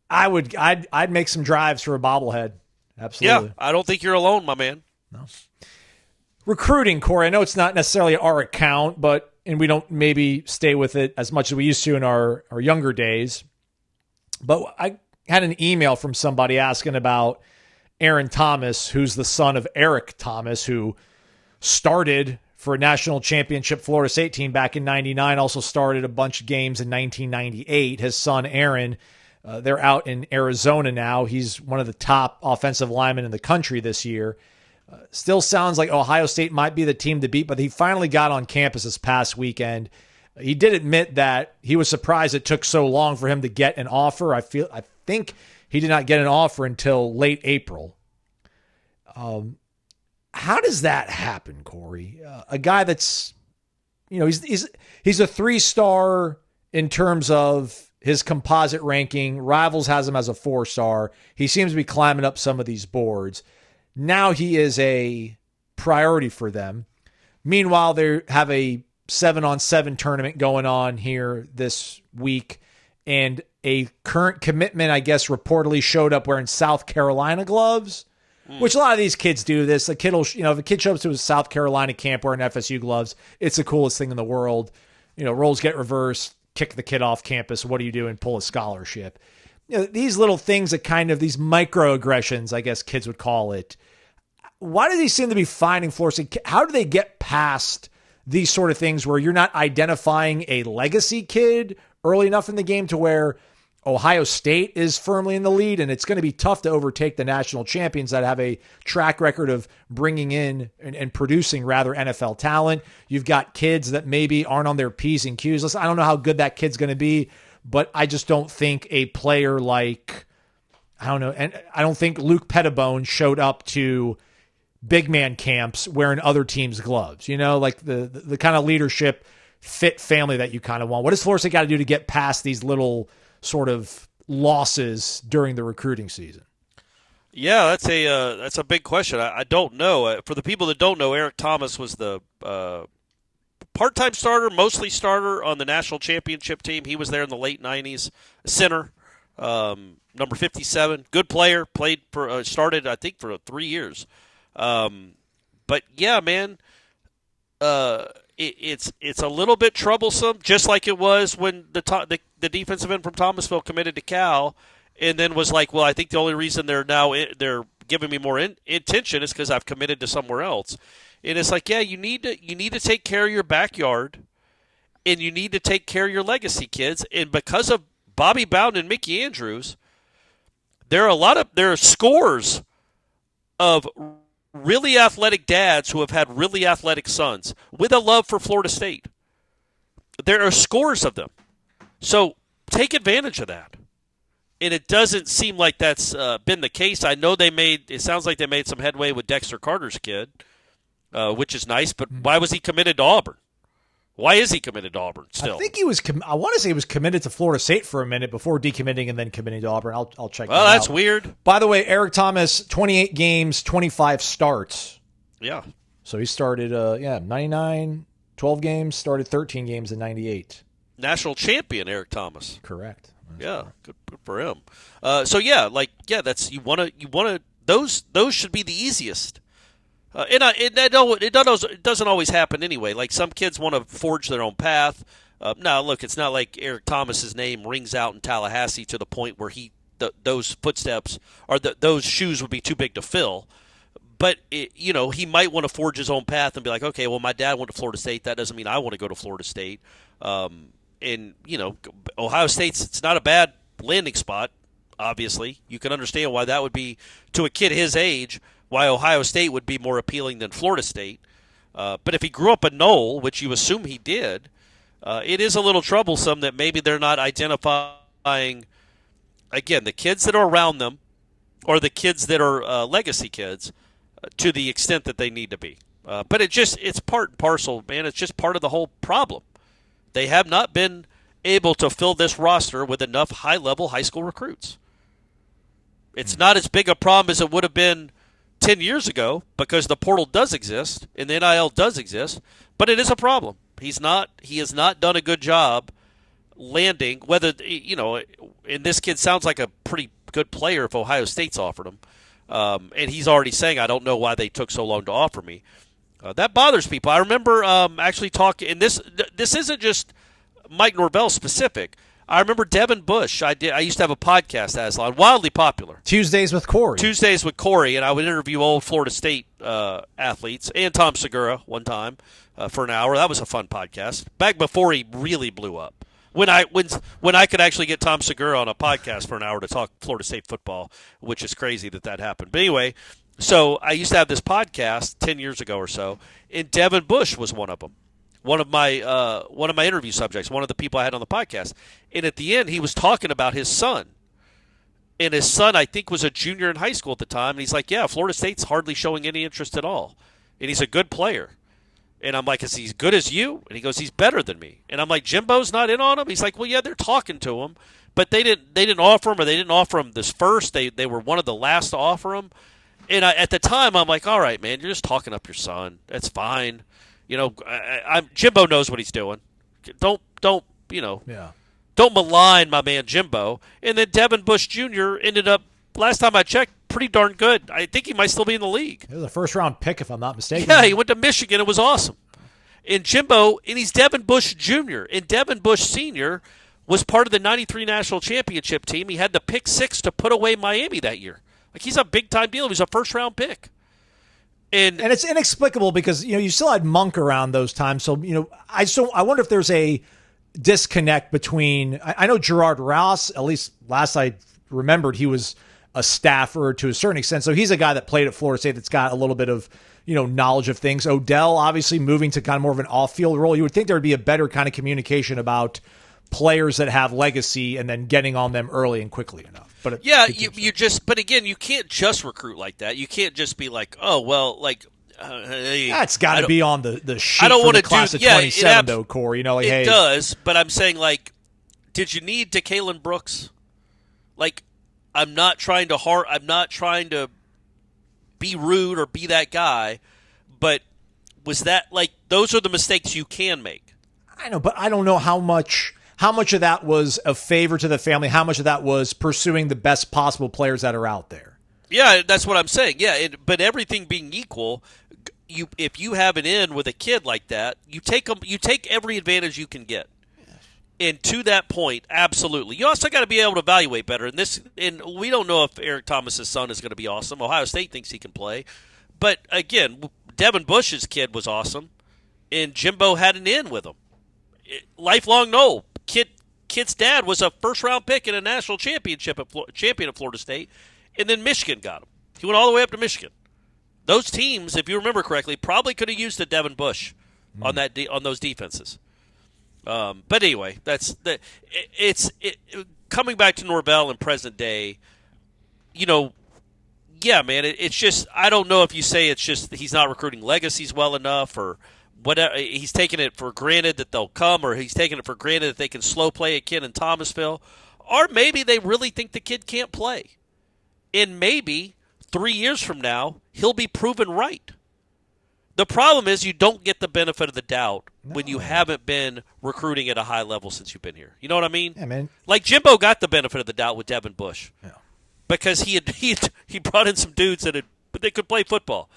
I'd make some drives for a bobblehead. Absolutely. Yeah, I don't think you're alone, my man. No. Recruiting, Corey. I know it's not necessarily our account, and we don't maybe stay with it as much as we used to in our younger days. But I had an email from somebody asking about Aaron Thomas, who's the son of Eric Thomas, who started for a national championship Florida State team back in '99, also started a bunch of games in 1998. His son, Aaron, they're out in Arizona now. He's one of the top offensive linemen in the country this year. Still sounds like Ohio State might be the team to beat, but he finally got on campus this past weekend. He did admit that he was surprised it took so long for him to get an offer. I think he did not get an offer until late April. How does that happen, Corey? A guy that's, he's a 3-star in terms of his composite ranking. Rivals has him as a 4-star. He seems to be climbing up some of these boards. Now he is a priority for them. Meanwhile, they have a 7-on-7 tournament going on here this week, and a current commitment, I guess, reportedly showed up wearing South Carolina gloves, which a lot of these kids do this. A kid will, if a kid shows up to a South Carolina camp wearing FSU gloves, it's the coolest thing in the world. Roles get reversed, kick the kid off campus. What do you do? And pull a scholarship. These little things that these microaggressions, I guess kids would call it. Why do they seem to be finding Florida State? How do they get past these sort of things where you're not identifying a legacy kid early enough in the game to where Ohio State is firmly in the lead, and it's going to be tough to overtake the national champions that have a track record of bringing in and producing rather NFL talent. You've got kids that maybe aren't on their P's and Q's. Listen, I don't know how good that kid's going to be, but I just don't think a player like, and I don't think Luke Pettibone showed up to big man camps wearing other teams' gloves. Like the kind of leadership, fit family that you kind of want. What does Florida State got to do to get past these little sort of losses during the recruiting season? Yeah, that's a big question. I don't know. For the people that don't know, Eric Thomas was the part-time starter, mostly starter on the national championship team. He was there in the late 90s. Center, number 57. Good player. Started, I think, for 3 years. But, yeah, man, it's a little bit troublesome, just like it was when the defensive end from Thomasville committed to Cal and then was like, well, I think the only reason they're giving me more attention is because I've committed to somewhere else. And it's like, yeah, you need to take care of your backyard, and you need to take care of your legacy kids. And because of Bobby Bowden and Mickey Andrews, there are scores of really athletic dads who have had really athletic sons with a love for Florida State. There are scores of them. So take advantage of that. And it doesn't seem like that's been the case. I know it sounds like they made some headway with Dexter Carter's kid, which is nice, but why was he committed to Auburn? Why is he committed to Auburn still? I think he was. I want to say he was committed to Florida State for a minute before decommitting and then committing to Auburn. I'll check. Well, that's weird. By the way, Eric Thomas, 28 games, 25 starts. Yeah. So he started, 99, 12 games, started 13 games in 98. National champion Eric Thomas. Correct. That's good for him. That's you want to. Those should be the easiest. It doesn't always happen anyway. Like some kids want to forge their own path. Now, look, it's not like Eric Thomas's name rings out in Tallahassee to the point where those footsteps or those shoes would be too big to fill. But he might want to forge his own path and be like, okay, well, my dad went to Florida State. That doesn't mean I want to go to Florida State. Ohio State's not a bad landing spot. Obviously, you can understand why that would be to a kid his age. Why Ohio State would be more appealing than Florida State. But if he grew up a Nole, which you assume he did, it is a little troublesome that maybe they're not identifying, again, the kids that are around them or the kids that are legacy kids to the extent that they need to be. But it's part and parcel, man. It's just part of the whole problem. They have not been able to fill this roster with enough high-level high school recruits. It's not as big a problem as it would have been 10 years ago because the portal does exist and the NIL does exist, but it is a problem. He has not done a good job landing, and this kid sounds like a pretty good player if Ohio State's offered him. And he's already saying, I don't know why they took so long to offer me. That bothers people. I remember actually talking, and this isn't just Mike Norvell specific. I remember Devin Bush. I used to have a podcast, Aslan, wildly popular. Tuesdays with Corey, and I would interview old Florida State athletes and Tom Segura one time for an hour. That was a fun podcast back before he really blew up. When I could actually get Tom Segura on a podcast for an hour to talk Florida State football, which is crazy that happened. But anyway, so I used to have this podcast 10 years ago or so, and Devin Bush was one of them. One of my interview subjects, one of the people I had on the podcast. And at the end, he was talking about his son. And his son, I think, was a junior in high school at the time. And he's like, yeah, Florida State's hardly showing any interest at all. And he's a good player. And I'm like, is he as good as you? And he goes, he's better than me. And I'm like, Jimbo's not in on him? He's like, well, yeah, they're talking to him. But they didn't offer him, or they didn't offer him this first. They were one of the last to offer him. And at the time, I'm like, all right, man, you're just talking up your son. That's fine. Jimbo knows what he's doing. Don't malign my man Jimbo. And then Devin Bush Jr. ended up, last time I checked, pretty darn good. I think he might still be in the league. It was a first-round pick, if I'm not mistaken. Yeah, he went to Michigan. It was awesome. And Jimbo, and he's Devin Bush Jr. And Devin Bush Sr. was part of the 93 National Championship team. He had the pick 6 to put away Miami that year. Like, he's a big-time deal. He was a first-round pick. And it's inexplicable because, you still had Monk around those times. So, I wonder if there's a disconnect between, I know Gerard Rouse, at least last I remembered, he was a staffer to a certain extent. So he's a guy that played at Florida State that's got a little bit of, knowledge of things. Odell, obviously moving to kind of more of an off-field role. You would think there would be a better kind of communication about players that have legacy and then getting on them early and quickly enough. But but again, you can't just recruit like that. You can't just be like, oh well, like. That's got to be on the sheet. I don't want to class of 27 though, Corey. Like, it does, but I'm saying, like, did you need DeKalen Brooks? Like, I'm not trying to be rude or be that guy, but was that like those are the mistakes you can make? I know, but I don't know how much of that was a favor to the family, how much of that was pursuing the best possible players that are out there. Yeah, that's what I'm saying. Yeah, but everything being equal, if you have an in with a kid like that, you take every advantage you can get. And to that point, absolutely. You also got to be able to evaluate better. And we don't know if Eric Thomas's son is going to be awesome. Ohio State thinks he can play. But again, Devin Bush's kid was awesome, and Jimbo had an in with him. Lifelong Nole. Kid's dad was a first-round pick in a national championship champion at Florida State, and then Michigan got him. He went all the way up to Michigan. Those teams, if you remember correctly, probably could have used a Devin Bush on those defenses. But anyway, coming back to Norvell in present day. Yeah, man. It's just I don't know if you say it's just he's not recruiting legacies well enough, or whatever. He's taking it for granted that they'll come, or he's taking it for granted that they can slow play a kid in Thomasville, or maybe they really think the kid can't play, and maybe 3 years from now he'll be proven right. The problem is you don't get the benefit of the doubt when you haven't been recruiting at a high level since you've been here. You know what I mean? Yeah, man. Like Jimbo got the benefit of the doubt with Devin Bush, yeah, because he brought in some dudes that they could play football.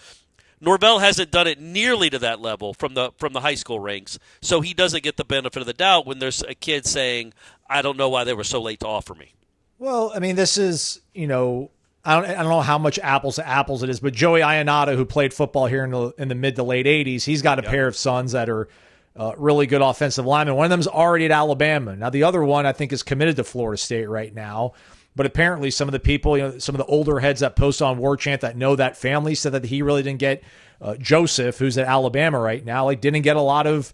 Norvell hasn't done it nearly to that level from the high school ranks, so he doesn't get the benefit of the doubt when there's a kid saying, "I don't know why they were so late to offer me." Well, I mean, this is I don't know how much apples to apples it is, but Joey Ionata, who played football here in the mid to late 80s, he's got a pair of sons that are really good offensive linemen. One of them is already at Alabama. Now, the other one, I think, is committed to Florida State right now. But apparently some of the people, some of the older heads that post on Warchant that know that family said that he really didn't get Joseph, who's at Alabama right now, didn't get a lot of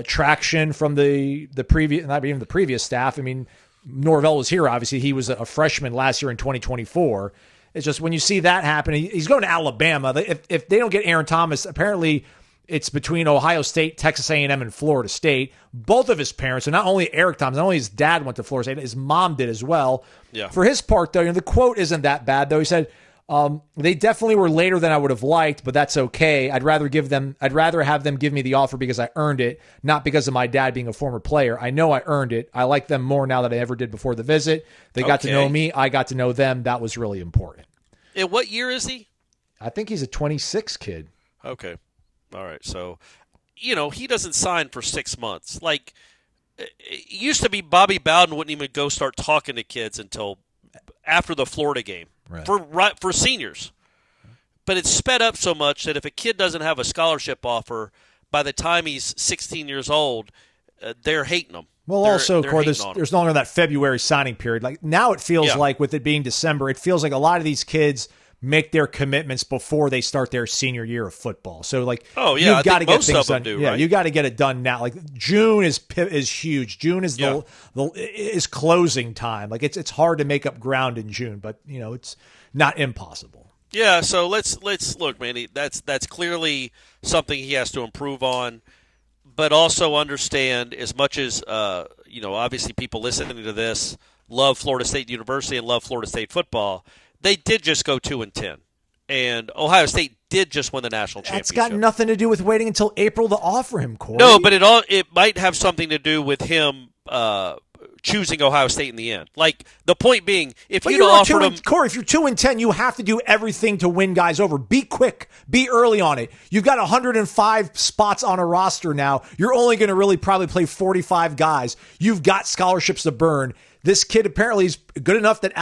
traction from the previous, not even the previous staff. I mean, Norvell was here, obviously. He was a freshman last year in 2024. It's just when you see that happen, he's going to Alabama. If they don't get Aaron Thomas, apparently it's between Ohio State, Texas A&M, and Florida State. Both of his parents, so not only Eric Thomas, not only his dad went to Florida State, his mom did as well. Yeah. For his part, though, the quote isn't that bad, though. He said, they definitely were later than I would have liked, but that's okay. I'd rather have them give me the offer because I earned it, not because of my dad being a former player. I know I earned it. I like them more now than I ever did before the visit. They got to know me. I got to know them. That was really important. And what year is he? I think he's a 26 kid. Okay. All right. So, he doesn't sign for 6 months. Like, it used to be Bobby Bowden wouldn't even go start talking to kids until after the Florida game. Right. For seniors. But it's sped up so much that if a kid doesn't have a scholarship offer, by the time he's 16 years old, they're hating him. Well, also, Corey, there's no longer that February signing period. Like now it feels like with it being December, it feels like a lot of these kids make their commitments before they start their senior year of football. So you've got to get things done. Right? You got to get it done now. Like June is huge. June is is closing time. Like it's hard to make up ground in June, but it's not impossible. Yeah, so let's look, man. That's clearly something he has to improve on, but also understand as much as obviously people listening to this love Florida State University and love Florida State football. They did just go 2-10, and Ohio State did just win the national championship. That's got nothing to do with waiting until April to offer him, Corey. No, but it might have something to do with him choosing Ohio State in the end. Like the point being, if you'd offered him, Corey, if you're 2-10, you have to do everything to win guys over. Be quick, be early on it. You've got 105 spots on a roster now. You're only going to really probably play 45 guys. You've got scholarships to burn. This kid apparently is good enough that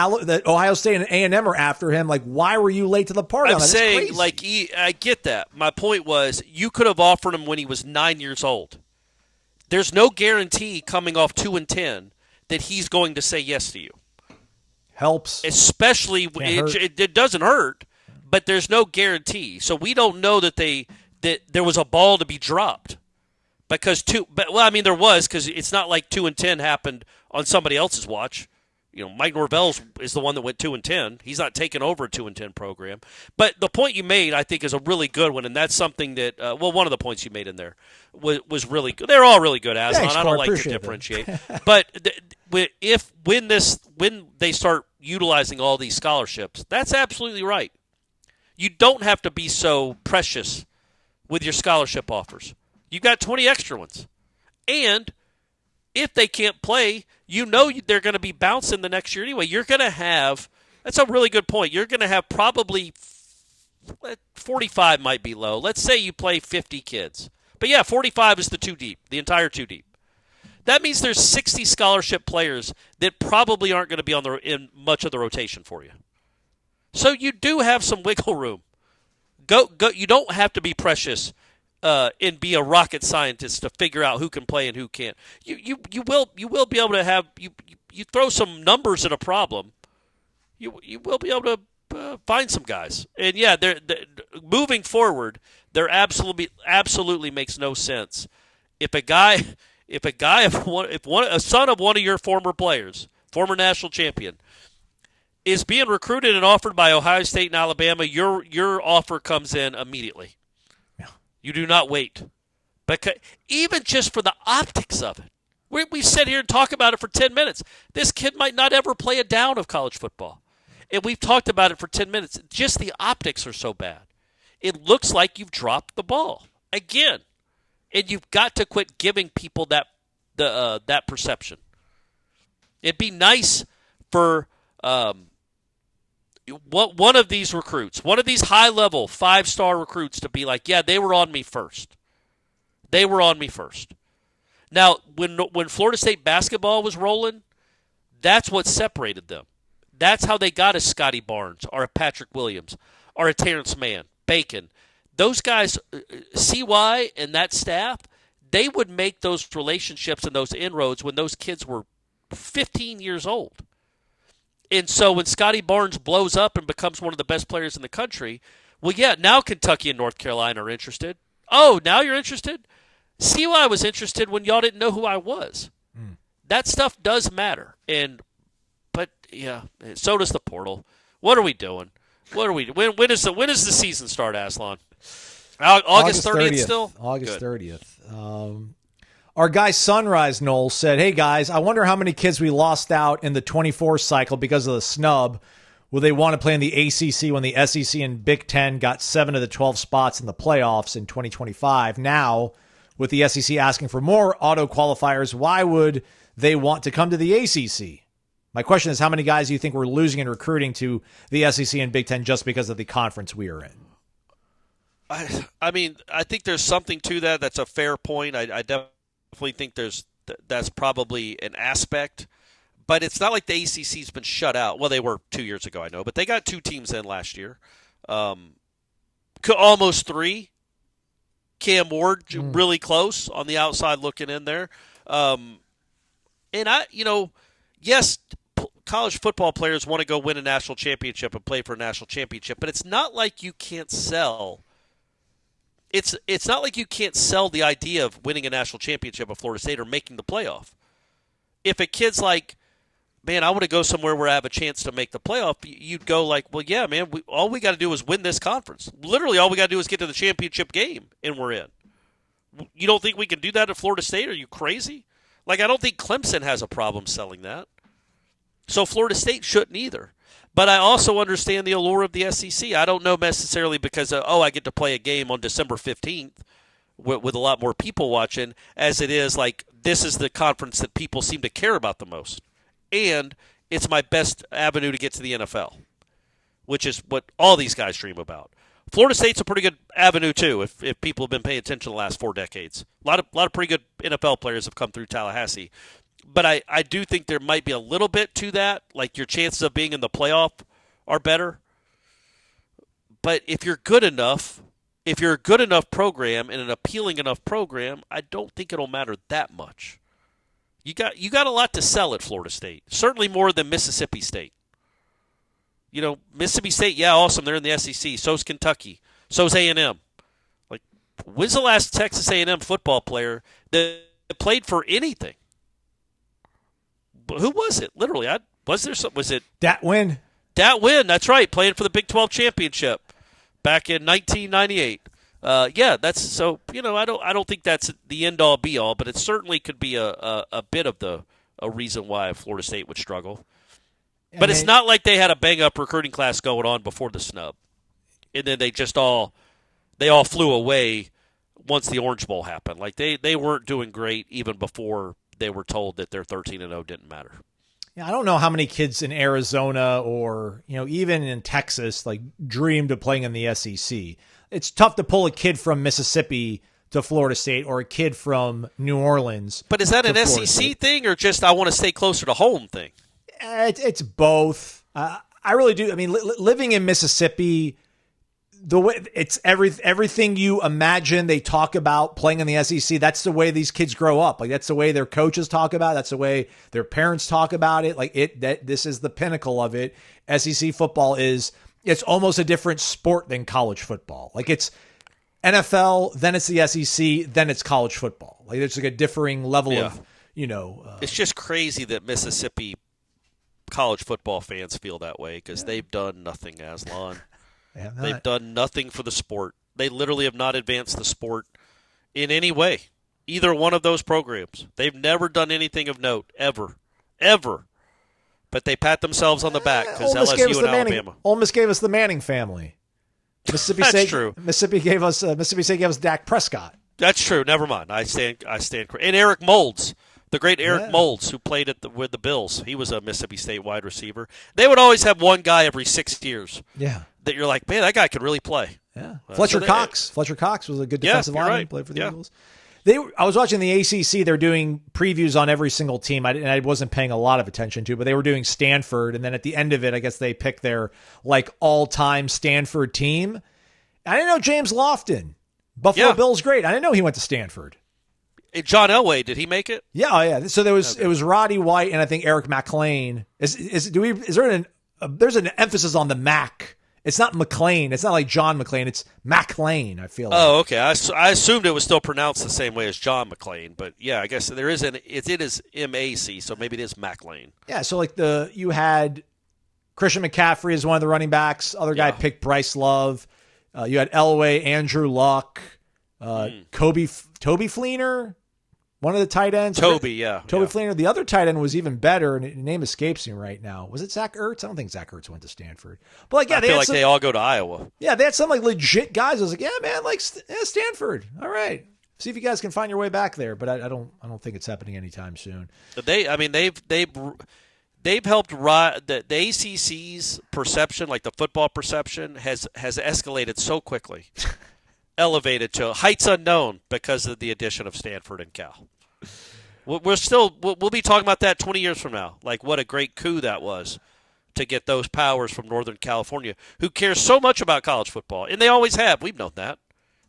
Ohio State and A&M are after him. Like, why were you late to the party? I'm saying, I get that. My point was, you could have offered him when he was 9 years old. There's no guarantee coming off 2-10 that he's going to say yes to you. Helps. Especially, it doesn't hurt, but there's no guarantee. So we don't know that there was a ball to be dropped. because there was, because it's not like 2-10 happened on somebody else's watch. Mike Norvell is the one that went 2-10. He's not taking over a 2-10 program. But the point you made, I think, is a really good one, and that's something that one of the points you made in there was really good. They're all really good, Aslan. Thanks, I don't like to differentiate, but when they start utilizing all these scholarships, that's absolutely right. You don't have to be so precious with your scholarship offers. You've got 20 extra ones, and if they can't play, they're going to be bouncing the next year anyway. You're going to have – that's a really good point. You're going to have probably 45 might be low. Let's say you play 50 kids. But, yeah, 45 is the two deep, the entire two deep. That means there's 60 scholarship players that probably aren't going to be in much of the rotation for you. So you do have some wiggle room. Go. You don't have to be precious and be a rocket scientist to figure out who can play and who can't. You will be able to have you throw some numbers at a problem. You will be able to find some guys. And yeah, they're moving forward. There absolutely makes no sense if a son of one of your former players, former national champion, is being recruited and offered by Ohio State and Alabama, your offer comes in immediately. You do not wait. Because even just for the optics of it. We sit here and talk about it for 10 minutes. This kid might not ever play a down of college football. And we've talked about it for 10 minutes. Just the optics are so bad. It looks like you've dropped the ball. Again. And you've got to quit giving people that perception. It'd be nice for one of these recruits, one of these high-level 5-star recruits to be like, yeah, they were on me first. They were on me first. Now, when Florida State basketball was rolling, that's what separated them. That's how they got a Scotty Barnes or a Patrick Williams or a Terrence Mann, Bacon. Those guys, CY and that staff, they would make those relationships and those inroads when those kids were 15 years old. And so when Scotty Barnes blows up and becomes one of the best players in the country, well, yeah, now Kentucky and North Carolina are interested. Oh, now you're interested? CY was interested when y'all didn't know who I was. That stuff does matter. But yeah, so does the portal. What are we doing? When does the season start, Aslan? August 30th still? August 30th. Our guy Sunrise Noles said, hey, guys, I wonder how many kids we lost out in the 24 cycle because of the snub. Will they want to play in the ACC when the SEC and Big Ten got 7 of the 12 spots in the playoffs in 2025? Now, with the SEC asking for more auto qualifiers, why would they want to come to the ACC? My question is, how many guys do you think we're losing in recruiting to the SEC and Big Ten just because of the conference we are in? I mean, I think there's something to that. That's a fair point. I definitely think that's probably an aspect. But it's not like the ACC's been shut out. Well, they were 2 years ago, I know. But they got 2 teams in last year. Almost 3. Cam Ward, really close on the outside looking in there. Yes, college football players want to go win a national championship and play for a national championship. But it's not like you can't sell. It's not like you can't sell the idea of winning a national championship at Florida State or making the playoff. If a kid's like, man, I want to go somewhere where I have a chance to make the playoff, you'd go like, well, yeah, man, all we got to do is win this conference. Literally, all we got to do is get to the championship game, and we're in. You don't think we can do that at Florida State? Are you crazy? Like, I don't think Clemson has a problem selling that. So Florida State shouldn't either. But I also understand the allure of the SEC. I don't know necessarily because, I get to play a game on December 15th with a lot more people watching, as it is like this is the conference that people seem to care about the most. And it's my best avenue to get to the NFL, which is what all these guys dream about. Florida State's a pretty good avenue, too, if people have been paying attention the last 4 decades. A lot of pretty good NFL players have come through Tallahassee. But I do think there might be a little bit to that. Like your chances of being in the playoff are better. But if you're good enough, if you're a good enough program and an appealing enough program, I don't think it'll matter that much. You got a lot to sell at Florida State. Certainly more than Mississippi State. You know, Mississippi State, yeah, awesome. They're in the SEC. So's Kentucky. So's A&M. Like, when's the last Texas A&M football player that played for anything. But who was it? Literally, was it Dat Win? Dat Win, that's right, playing for the Big 12 championship back in 1998. That's so. I don't think that's the end all be all, but it certainly could be a bit of a reason why Florida State would struggle. But it's not like they had a bang up recruiting class going on before the snub, and then they all flew away once the Orange Bowl happened. Like they weren't doing great even before they were told that their 13-0 didn't matter. Yeah, I don't know how many kids in Arizona or even in Texas dreamed of playing in the SEC. It's tough to pull a kid from Mississippi to Florida State or a kid from New Orleans. But is that an Florida SEC State thing or just I want to stay closer to home thing? It's both. I really do. I mean, living in Mississippi, the way it's everything you imagine they talk about playing in the SEC. That's the way these kids grow up. That's the way their coaches talk about it. That's the way their parents talk about it. This is the pinnacle of it. SEC football it's almost a different sport than college football. It's NFL, then it's the SEC, then it's college football. There's a differing level of, it's just crazy that Mississippi college football fans feel that way because they've done nothing, Aslan. They've done nothing for the sport. They literally have not advanced the sport in any way, either one of those programs. They've never done anything of note, ever. But they pat themselves on the back because LSU and Alabama. Ole Miss gave us the Manning family. Mississippi That's State, true. Mississippi State gave us Dak Prescott. That's true. Never mind. I stand. And Eric Moulds, the great Eric Moulds, who played with the Bills. He was a Mississippi State wide receiver. They would always have one guy every 6 years. Yeah. That you're like, man, that guy could really play. Yeah. Fletcher Cox. Fletcher Cox was a good defensive lineman. Right. Played for the Eagles. I was watching the ACC. They're doing previews on every single team. I wasn't paying a lot of attention to, but they were doing Stanford. And then at the end of it, I guess they picked their all-time Stanford team. I didn't know James Lofton. Buffalo Bill's great. I didn't know he went to Stanford. John Elway, did he make it? Yeah, oh yeah. So it was Roddy White and I think Eric McLean. There's an emphasis on the Mac. It's not McLean. It's not like John McLean. It's McLean, I feel like. Oh, okay. I assumed it was still pronounced the same way as John McLean, but yeah, I guess there is it is MAC, so maybe it is McLean. Yeah, so you had Christian McCaffrey as one of the running backs. Other guy picked Bryce Love. You had Elway, Andrew Luck, Toby Fleener, one of the tight ends. Toby Fleener. The other tight end was even better, and his name escapes me right now. Was it Zach Ertz? I don't think Zach Ertz went to Stanford. But I feel like they all go to Iowa. Yeah, they had some legit guys. I was like, yeah, man, Stanford. All right, see if you guys can find your way back there. But I don't think it's happening anytime soon. They've helped the ACC's perception, like the football perception, has escalated so quickly. Elevated to heights unknown because of the addition of Stanford and Cal. We'll be talking about that 20 years from now. Like what a great coup that was to get those powers from Northern California who care so much about college football. And they always have. We've known that.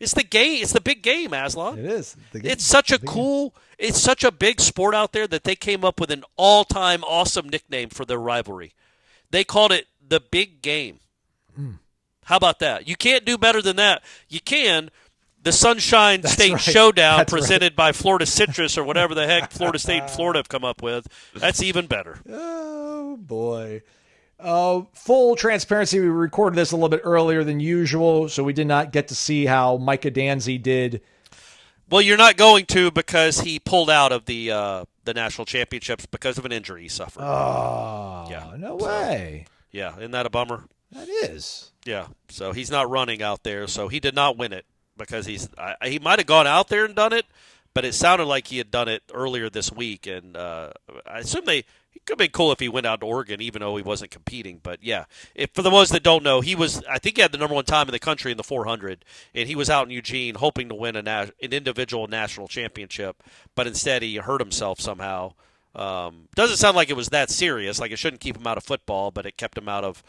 It's the game. It's the big game, Aslan. It is. It's such a big sport out there that they came up with an all-time awesome nickname for their rivalry. They called it the big game. How about that? You can't do better than that. You can. The Sunshine State Showdown presented by Florida Citrus or whatever the heck Florida State and Florida have come up with. That's even better. Oh, boy. Full transparency, we recorded this a little bit earlier than usual, so we did not get to see how Micah Danzy did. Well, you're not going to because he pulled out of the national championships because of an injury he suffered. Oh, yeah. No way. Yeah, isn't that a bummer? That is. Yeah, so he's not running out there, so he did not win it because he might have gone out there and done it, but it sounded like he had done it earlier this week, and I assume he could be cool if he went out to Oregon, even though he wasn't competing. But yeah, for the ones that don't know, I think he had the number one time in the country in the 400, and he was out in Eugene hoping to win an individual national championship, but instead he hurt himself somehow. Doesn't sound like it was that serious, like it shouldn't keep him out of football, but it kept him out of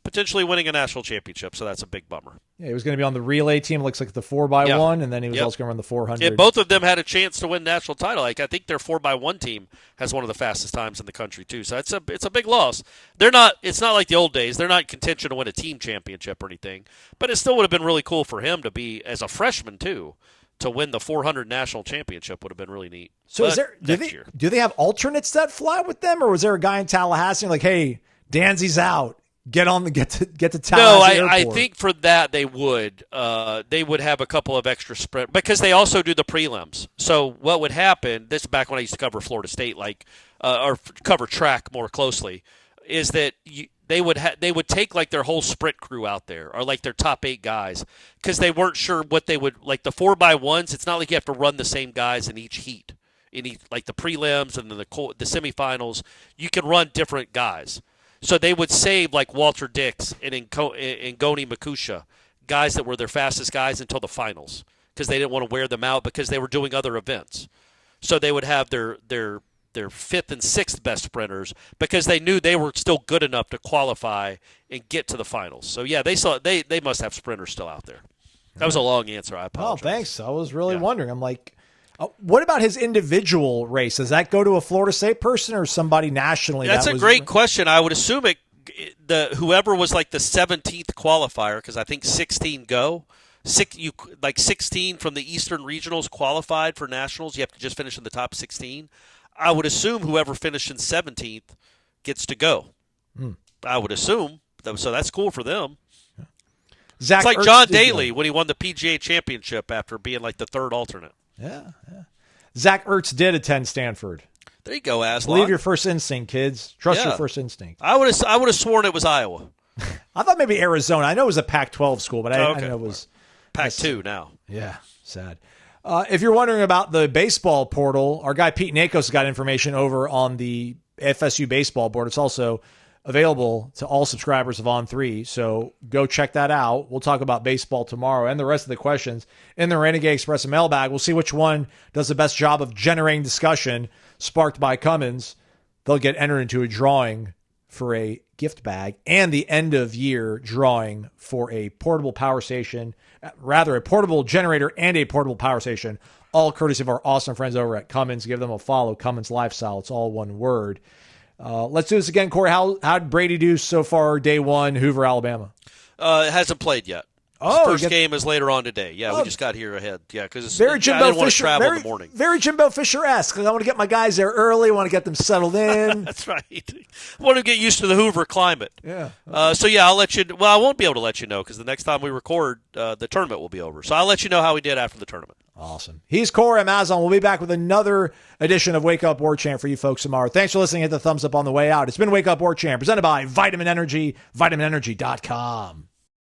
potentially winning a national championship, so that's a big bummer. Yeah, he was going to be on the relay team, looks like the 4x1, and then he was also going to run the 400. Yeah, both of them had a chance to win national title. Like I think their 4x1 team has one of the fastest times in the country too. So it's a big loss. It's not like the old days. They're not in contention to win a team championship or anything. But it still would have been really cool for him to be as a freshman too, to win the 400 national championship would have been really neat. So But is there next year. do they have alternates that fly with them, or was there a guy in Tallahassee like, hey, Danzy's out, get to Tallahassee No, I Airport? think for that they would have a couple of extra sprint because they also do the prelims. So what would happen? This is back when I used to cover Florida State, or cover track more closely, is that they would take like their whole sprint crew out there, or like their top 8 guys, because they weren't sure what they would like the 4x1s. It's not like you have to run the same guys in each heat, like the prelims and then the semifinals. You can run different guys. So they would save like Walter Dix and Ngoni Makusha, guys that were their fastest guys until the finals, because they didn't want to wear them out because they were doing other events. So they would have their 5th and 6th best sprinters because they knew they were still good enough to qualify and get to the finals. So yeah, they must have sprinters still out there. That was a long answer. I apologize. Oh, thanks. I was really wondering. I'm like, what about his individual race? Does that go to a Florida State person or somebody nationally? That's a great question. I would assume whoever was like the 17th qualifier, because I think 16 go. 16 from the Eastern Regionals qualified for nationals. You have to just finish in the top 16. I would assume whoever finished in 17th gets to go. I would assume. So that's cool for them. Zach it's like Ertz John did Daly go. when he won the PGA Championship after being like the 3rd alternate. Yeah. Zach Ertz did attend Stanford. There you go, Aslan. Believe your first instinct, kids. Trust your first instinct. I would have sworn it was Iowa. I thought maybe Arizona. I know it was a Pac-12 school, but I didn't know it was Pac-2 now. Yeah, sad. If you're wondering about the baseball portal, our guy Pete Nakos got information over on the FSU baseball board. It's also available to all subscribers of On3, so go check that out. We'll talk about baseball tomorrow and the rest of the questions in the Renegade Express mailbag. We'll see which one does the best job of generating discussion sparked by Cummins. They'll get entered into a drawing for a gift bag and the end of year drawing for a portable power station, rather a portable generator and a portable power station, all courtesy of our awesome friends over at Cummins. Give them a follow, Cummins Lifestyle. It's all one word. Let's do this again, Corey. How did Brady do so far day one, Hoover, Alabama? It hasn't played yet. Oh, first game is later on today. Yeah, we just got here ahead. Yeah, because very I Jimbo didn't want to Fisher, travel in the morning. Very Jimbo Fisher-esque. I want to get my guys there early. I want to get them settled in. That's right. I want to get used to the Hoover climate. Yeah. So yeah, I'll let you. Well, I won't be able to let you know because the next time we record, the tournament will be over. So I'll let you know how we did after the tournament. Awesome. He's Corey Amazon. We'll be back with another edition of Wake Up Warchant for you folks tomorrow. Thanks for listening. Hit the thumbs up on the way out. It's been Wake Up Warchant presented by Vitamin Energy, vitaminenergy.com.